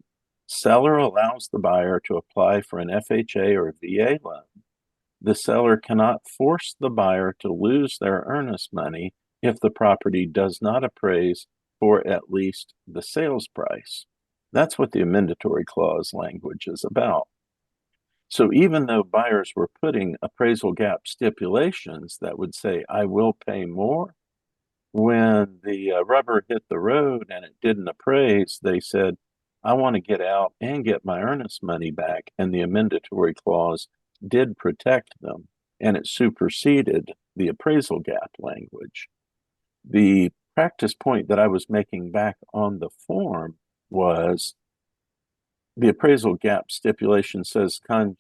Speaker 1: seller allows the buyer to apply for an FHA or VA loan, the seller cannot force the buyer to lose their earnest money if the property does not appraise for at least the sales price. That's what the amendatory clause language is about. So even though buyers were putting appraisal gap stipulations that would say, I will pay more, when the rubber hit the road and it didn't appraise, they said, I want to get out and get my earnest money back. And the amendatory clause did protect them, and it superseded the appraisal gap language. The practice point that I was making back on the form was the appraisal gap stipulation says, the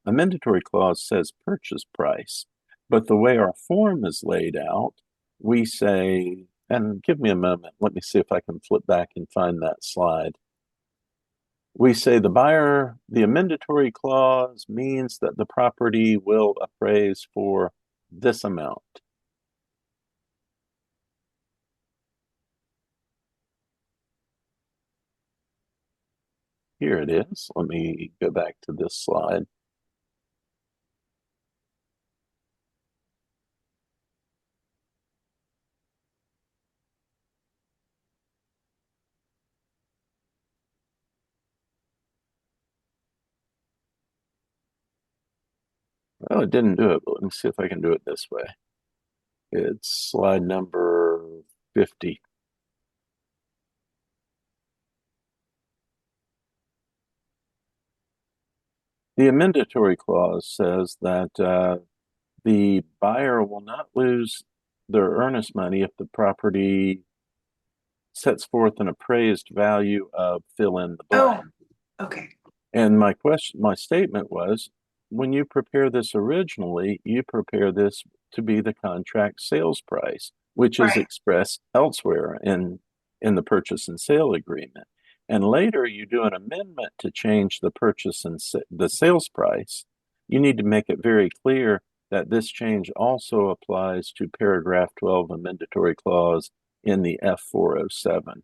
Speaker 1: amendatory clause says purchase price. But the way our form is laid out, we say, and give me a moment, let me see if I can flip back and find that slide. We say the amendatory clause means that the property will appraise for this amount. Here it is. Let me go back to this slide. Oh, it didn't do it, but let me see if I can do it this way. It's slide number 50. The amendatory clause says that the buyer will not lose their earnest money if the property sets forth an appraised value of fill in the blank.
Speaker 3: Oh, okay.
Speaker 1: And my statement was, when you prepare this originally, you prepare this to be the contract sales price, which is expressed elsewhere in the purchase and sale agreement. And later you do an amendment to change the purchase and the sales price. You need to make it very clear that this change also applies to paragraph 12 amendatory clause in the F407.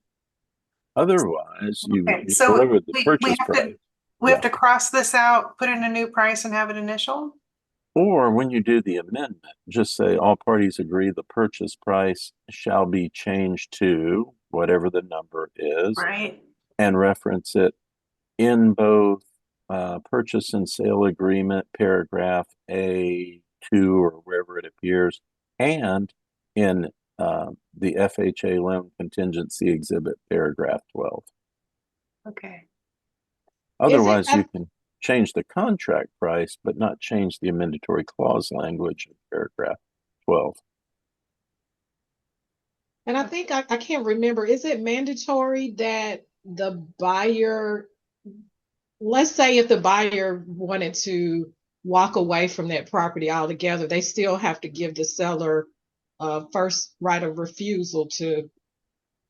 Speaker 1: Otherwise, you go with the purchase price.
Speaker 3: We have to cross this out, put in a new price and have it initial?
Speaker 1: Or when you do the amendment, just say all parties agree the purchase price shall be changed to whatever the number is.
Speaker 3: Right.
Speaker 1: And reference it in both purchase and sale agreement paragraph A2 Ep32 or wherever it appears, and in the FHA loan contingency exhibit, paragraph 12.
Speaker 3: Okay.
Speaker 1: Otherwise, you can change the contract price, but not change the amendatory clause language in paragraph 12.
Speaker 4: And I think I can't remember, is it mandatory that the buyer, let's say if the buyer wanted to walk away from that property altogether, they still have to give the seller first right of refusal to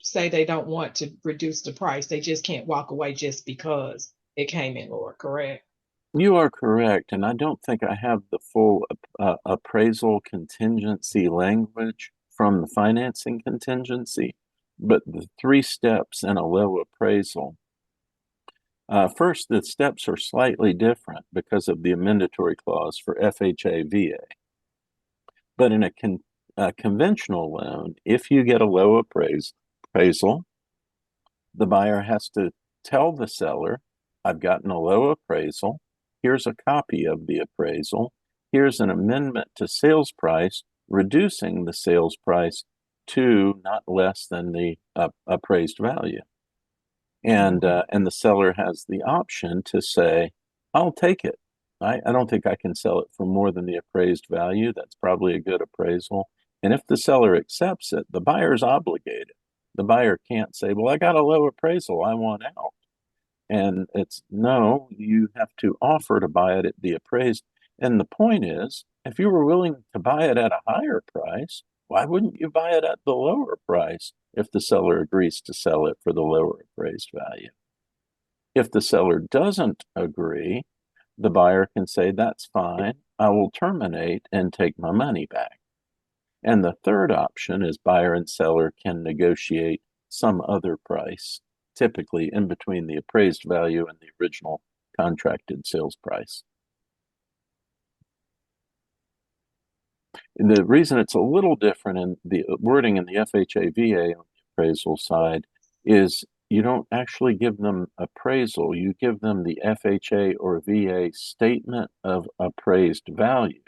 Speaker 4: say they don't want to reduce the price. They just can't walk away just because it came in lower, correct?
Speaker 1: You are correct, and I don't think I have the full appraisal contingency language from the financing contingency, but the 3 steps in a low appraisal. First, the steps are slightly different because of the amendatory clause for FHA VA. But in a conventional loan, if you get a low appraisal, the buyer has to tell the seller, I've gotten a low appraisal. Here's a copy of the appraisal. Here's an amendment to sales price, reducing the sales price to not less than the appraised value. And the seller has the option to say, I'll take it. I don't think I can sell it for more than the appraised value. That's probably a good appraisal. And if the seller accepts it, the buyer's obligated. The buyer can't say, well, I got a low appraisal, I want out. And it's no, you have to offer to buy it at the appraised. And the point is, if you were willing to buy it at a higher price, why wouldn't you buy it at the lower price if the seller agrees to sell it for the lower appraised value? If the seller doesn't agree, the buyer can say, that's fine, I will terminate and take my money back. And the third option is buyer and seller can negotiate some other price, typically in between the appraised value and the original contracted sales price. And the reason it's a little different in the wording in the FHA VA on the appraisal side is you don't actually give them appraisal, you give them the FHA or VA statement of appraised value.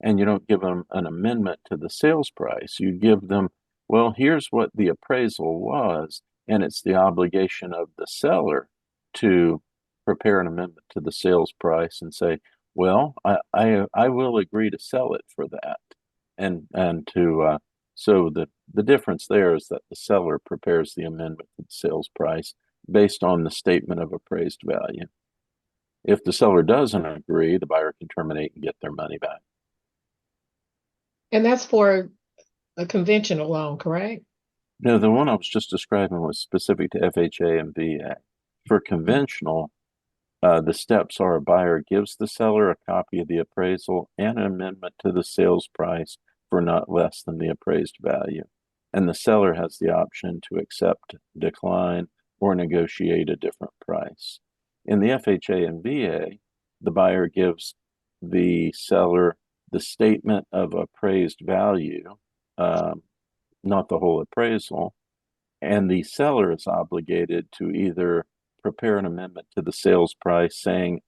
Speaker 1: And you don't give them an amendment to the sales price. You give them, well, here's what the appraisal was, and it's the obligation of the seller to prepare an amendment to the sales price and say, well, I will agree to sell it for that. So the difference there is that the seller prepares the amendment to the sales price based on the statement of appraised value. If the seller doesn't agree, the buyer can terminate and get their money back.
Speaker 4: And that's for a conventional loan, correct?
Speaker 1: No, the one I was just describing was specific to FHA and VA. For conventional, the steps are a buyer gives the seller a copy of the appraisal and an amendment to the sales price for not less than the appraised value. And the seller has the option to accept, decline, or negotiate a different price. In the FHA and VA, the buyer gives the seller the statement of appraised value, not the whole appraisal, and the seller is obligated to either prepare an amendment to the sales price saying,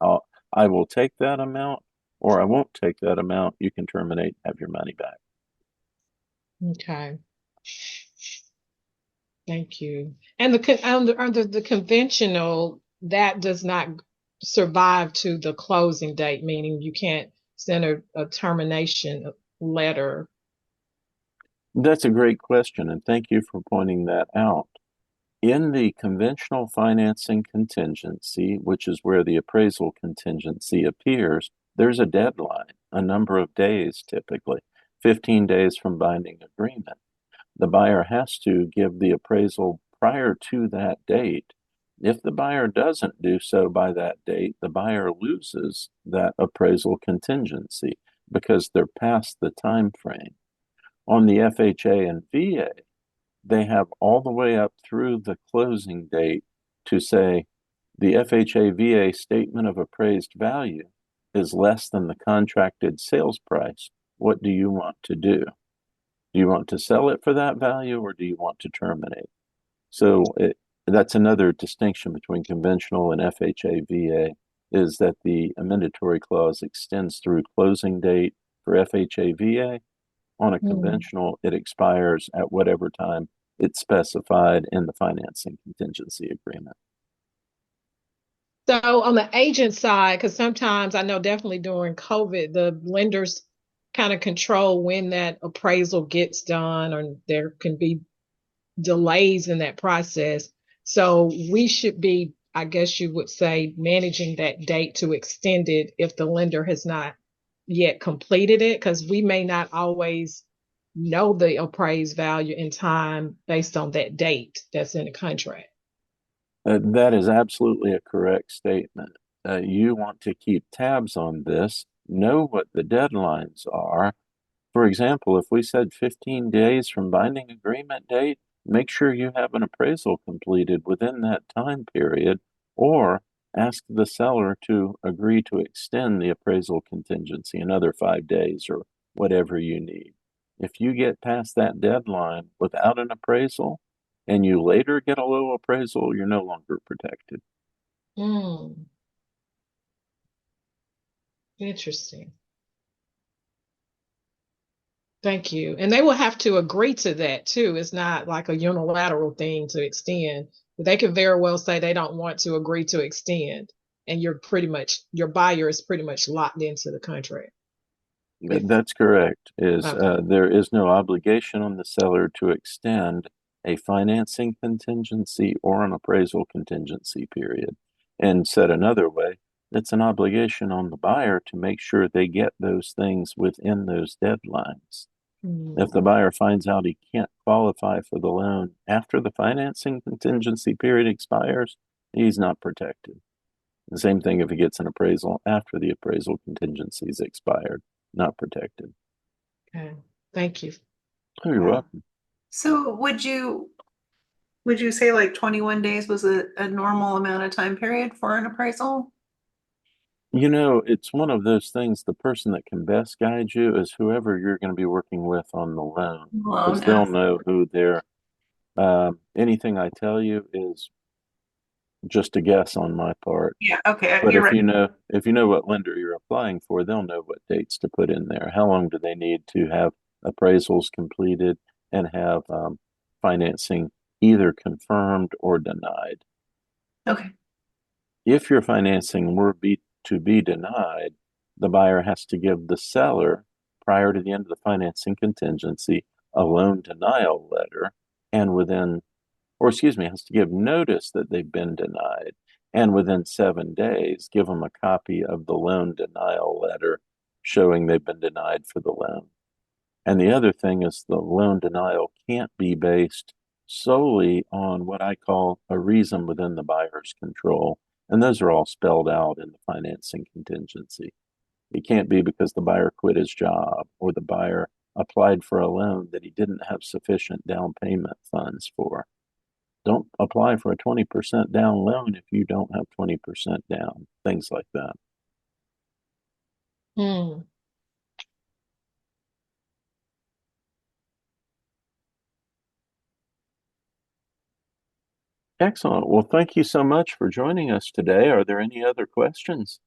Speaker 1: I will take that amount, or I won't take that amount. You can terminate and have your money back.
Speaker 4: Okay. Thank you. And under the conventional, that does not survive to the closing date, meaning you can't send a termination letter.
Speaker 1: That's a great question, and thank you for pointing that out. In the conventional financing contingency, which is where the appraisal contingency appears, there's a deadline, a number of days typically, 15 days from binding agreement. The buyer has to give the appraisal prior to that date. If the buyer doesn't do so by that date, the buyer loses that appraisal contingency because they're past the time frame. On the FHA and VA, they have all the way up through the closing date to say the FHA VA statement of appraised value is less than the contracted sales price. What do you want to do? Do you want to sell it for that value, or do you want to terminate? So that's another distinction between conventional and FHA VA, is that the amendatory clause extends through closing date For FHA VA, on a
Speaker 4: Hmm.
Speaker 1: conventional, it expires at whatever time it's specified in the financing contingency agreement.
Speaker 4: So on the agent side, because sometimes I know definitely during COVID, the lenders kind of control when that appraisal gets done, or there can be delays in that process. So we should be, I guess you would say, managing that date to extend it if the lender has not yet completed it, because we may not always know the appraised value in time based on that date that's in the contract.
Speaker 1: That is absolutely a correct statement. You want to keep tabs on this, know what the deadlines are. For example, if we said 15 days from binding agreement date, make sure you have an appraisal completed within that time period, or ask the seller to agree to extend the appraisal contingency another 5 days or whatever you need. If you get past that deadline without an appraisal and you later get a low appraisal, you're no longer protected.
Speaker 4: Hmm. Interesting. Thank you. And they will have to agree to that too. It's not like a unilateral thing to extend. They could very well say they don't want to agree to extend, and your buyer is pretty much locked into the contract.
Speaker 1: That's correct.
Speaker 4: Okay.
Speaker 1: There is no obligation on the seller to extend a financing contingency or an appraisal contingency period. And said another way, it's an obligation on the buyer to make sure they get those things within those deadlines. If the buyer finds out he can't qualify for the loan after the financing contingency period expires, he's not protected. The same thing if he gets an appraisal after the appraisal contingency is expired, not protected.
Speaker 4: Okay. Thank you.
Speaker 1: Oh, you're welcome.
Speaker 3: So would you say like 21 days was a normal amount of time period for an appraisal?
Speaker 1: You know, it's one of those things, the person that can best guide you is whoever you're going to be working with on the loan, because they'll know who they're, anything I tell you is just a guess on my part.
Speaker 3: Yeah, okay,
Speaker 1: But
Speaker 3: you're
Speaker 1: if
Speaker 3: right.
Speaker 1: you know what lender you're applying for, they'll know what dates to put in there. How long do they need to have appraisals completed and have financing either confirmed or denied?
Speaker 3: Okay,
Speaker 1: If your financing were to be denied, the buyer has to give the seller, prior to the end of the financing contingency, a loan denial letter, and has to give notice that they've been denied, and within 7 days, give them a copy of the loan denial letter showing they've been denied for the loan. And the other thing is the loan denial can't be based solely on what I call a reason within the buyer's control. And those are all spelled out in the financing contingency. It can't be because the buyer quit his job or the buyer applied for a loan that he didn't have sufficient down payment funds for. Don't apply for a 20% down loan if you don't have 20% down, things like that.
Speaker 4: Hmm.
Speaker 1: Excellent. Well, thank you so much for joining us today. Are there any other questions?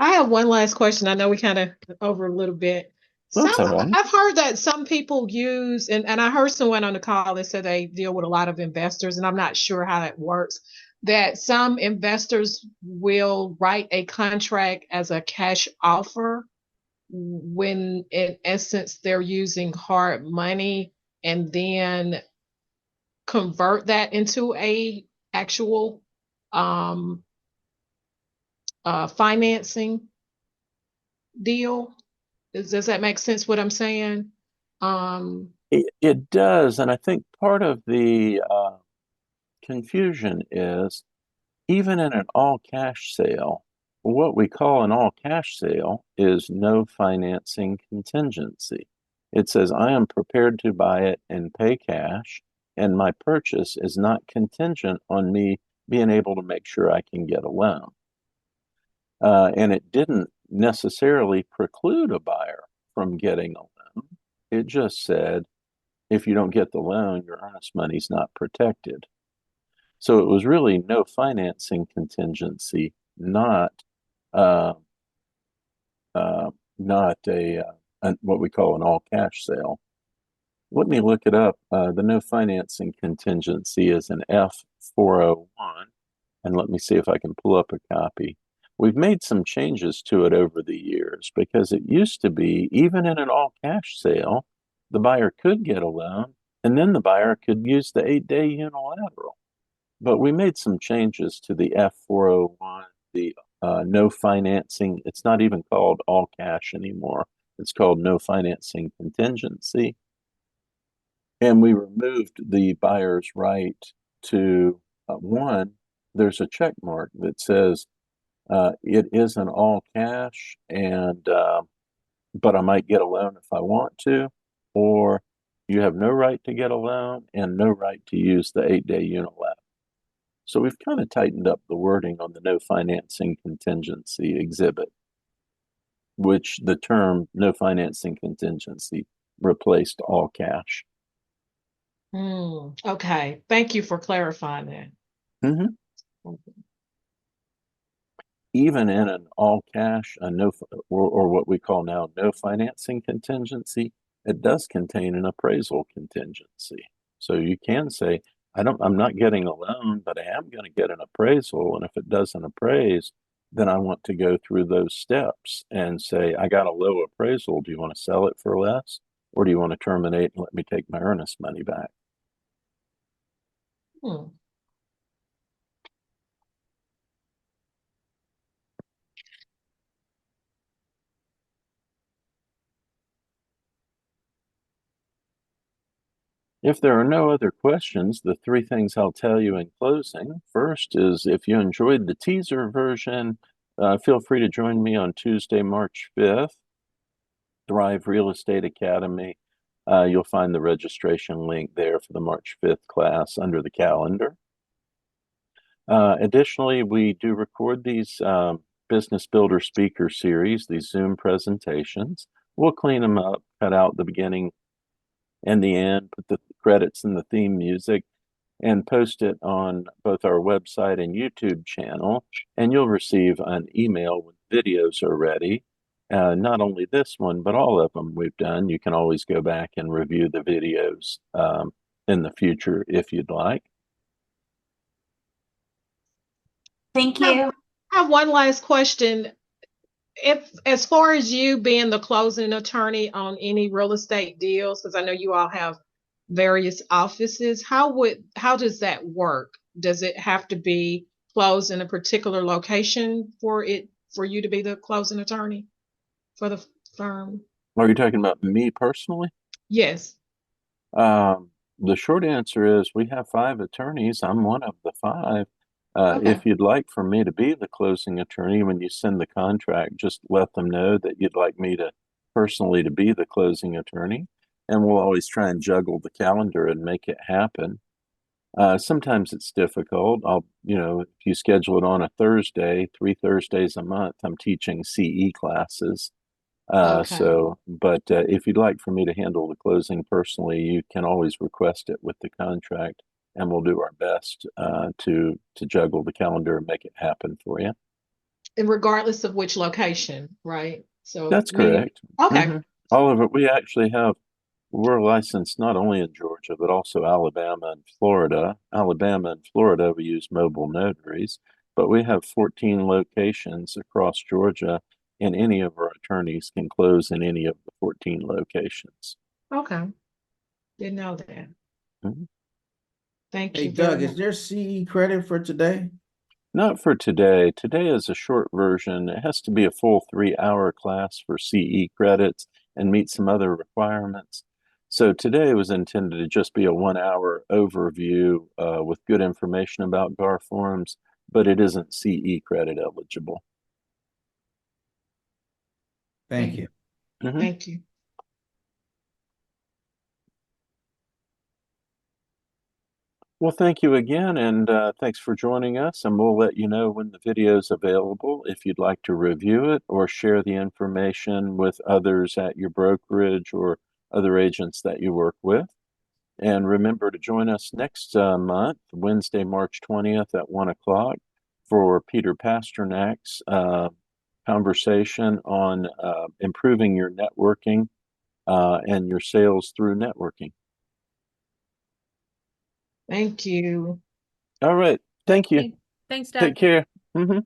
Speaker 4: I have one last question. I know we kind of over a little bit.
Speaker 1: That's all right.
Speaker 4: I've heard that some people use, and I heard someone on the call that said they deal with a lot of investors, and I'm not sure how that works, that some investors will write a contract as a cash offer when in essence they're using hard money and then convert that into a actual um financing deal. Does that make sense what I'm saying?
Speaker 1: It does. And I think part of the confusion is even in an all cash sale, what we call an all cash sale is no financing contingency. It says, I am prepared to buy it and pay cash, and my purchase is not contingent on me being able to make sure I can get a loan. And it didn't necessarily preclude a buyer from getting a loan. It just said, if you don't get the loan, your earnest money's not protected. So it was really no financing contingency, not not what we call an all cash sale. Let me look it up. The no financing contingency is an F401, and let me see if I can pull up a copy. We've made some changes to it over the years because it used to be, even in an all cash sale, the buyer could get a loan and then the buyer could use the 8-day unilateral. But we made some changes to the F401, the no financing. It's not even called all cash anymore. It's called no financing contingency. And we removed the buyer's right to one, there's a check mark that says it is an all cash and but I might get a loan if I want to, or you have no right to get a loan and no right to use the 8-day unilateral. So we've kind of tightened up the wording on the no financing contingency exhibit, which the term no financing contingency replaced all cash.
Speaker 4: Okay, thank you for clarifying that.
Speaker 1: Mm-hmm. Even in an all cash, or what we call now no financing contingency, it does contain an appraisal contingency. So you can say, I'm not getting a loan, but I am going to get an appraisal. And if it doesn't appraise, then I want to go through those steps and say, I got a low appraisal. Do you want to sell it for less? Or do you want to terminate and let me take my earnest money back? If there are no other questions, the three things I'll tell you in closing. First is if you enjoyed the teaser version, feel free to join me on Tuesday, March 5th, Thrive Real Estate Academy. You'll find the registration link there for the March 5th class under the calendar. Additionally, we do record these Business Builder Speaker Series, these Zoom presentations. We'll clean them up, cut out the beginning and the end, put the credits and the theme music, and post it on both our website and YouTube channel. And you'll receive an email when videos are ready. Not only this one, but all of them we've done. You can always go back and review the videos in the future if you'd like.
Speaker 3: Thank you.
Speaker 4: I have one last question. If, as far as you being the closing attorney on any real estate deals, because I know you all have various offices, how does that work? Does it have to be closed in a particular location for you to be the closing attorney for the firm?
Speaker 1: Are you talking about me personally?
Speaker 4: Yes.
Speaker 1: The short answer is we have 5 attorneys. I'm one of the 5.
Speaker 4: Okay.
Speaker 1: If you'd like for me to be the closing attorney, when you send the contract, just let them know that you'd like me to personally to be the closing attorney. And we'll always try and juggle the calendar and make it happen. Sometimes it's difficult. If you schedule it on a Thursday, 3 Thursdays a month, I'm teaching CE classes. But if you'd like for me to handle the closing personally, you can always request it with the contract, and we'll do our best to juggle the calendar and make it happen for you.
Speaker 4: And regardless of which location, right? So
Speaker 1: that's correct.
Speaker 4: Okay.
Speaker 1: Mm-hmm. All of it. We're licensed not only in Georgia, but also Alabama and Florida. Alabama and Florida, we use mobile notaries, but we have 14 locations across Georgia, and any of our attorneys can close in any of the 14 locations.
Speaker 4: Okay. Didn't know that.
Speaker 1: Mm-hmm.
Speaker 4: Thank you.
Speaker 5: Hey, Doug, is there CE credit for today?
Speaker 1: Not for today. Today is a short version. It has to be a full 3-hour class for CE credits and meet some other requirements. So today was intended to just be a 1-hour overview with good information about GAR forms, but it isn't CE credit eligible.
Speaker 5: Thank you.
Speaker 1: Mm-hmm.
Speaker 4: Thank you.
Speaker 1: Well, thank you again, and thanks for joining us, and we'll let you know when the video is available if you'd like to review it or share the information with others at your brokerage or other agents that you work with. And remember to join us next month, Wednesday, March 20th at 1 o'clock for Peter Pasternak's conversation on improving your networking and your sales through networking.
Speaker 4: Thank you.
Speaker 1: All right. Thank you.
Speaker 2: Okay. Thanks, Doug.
Speaker 1: Take care. Mhm.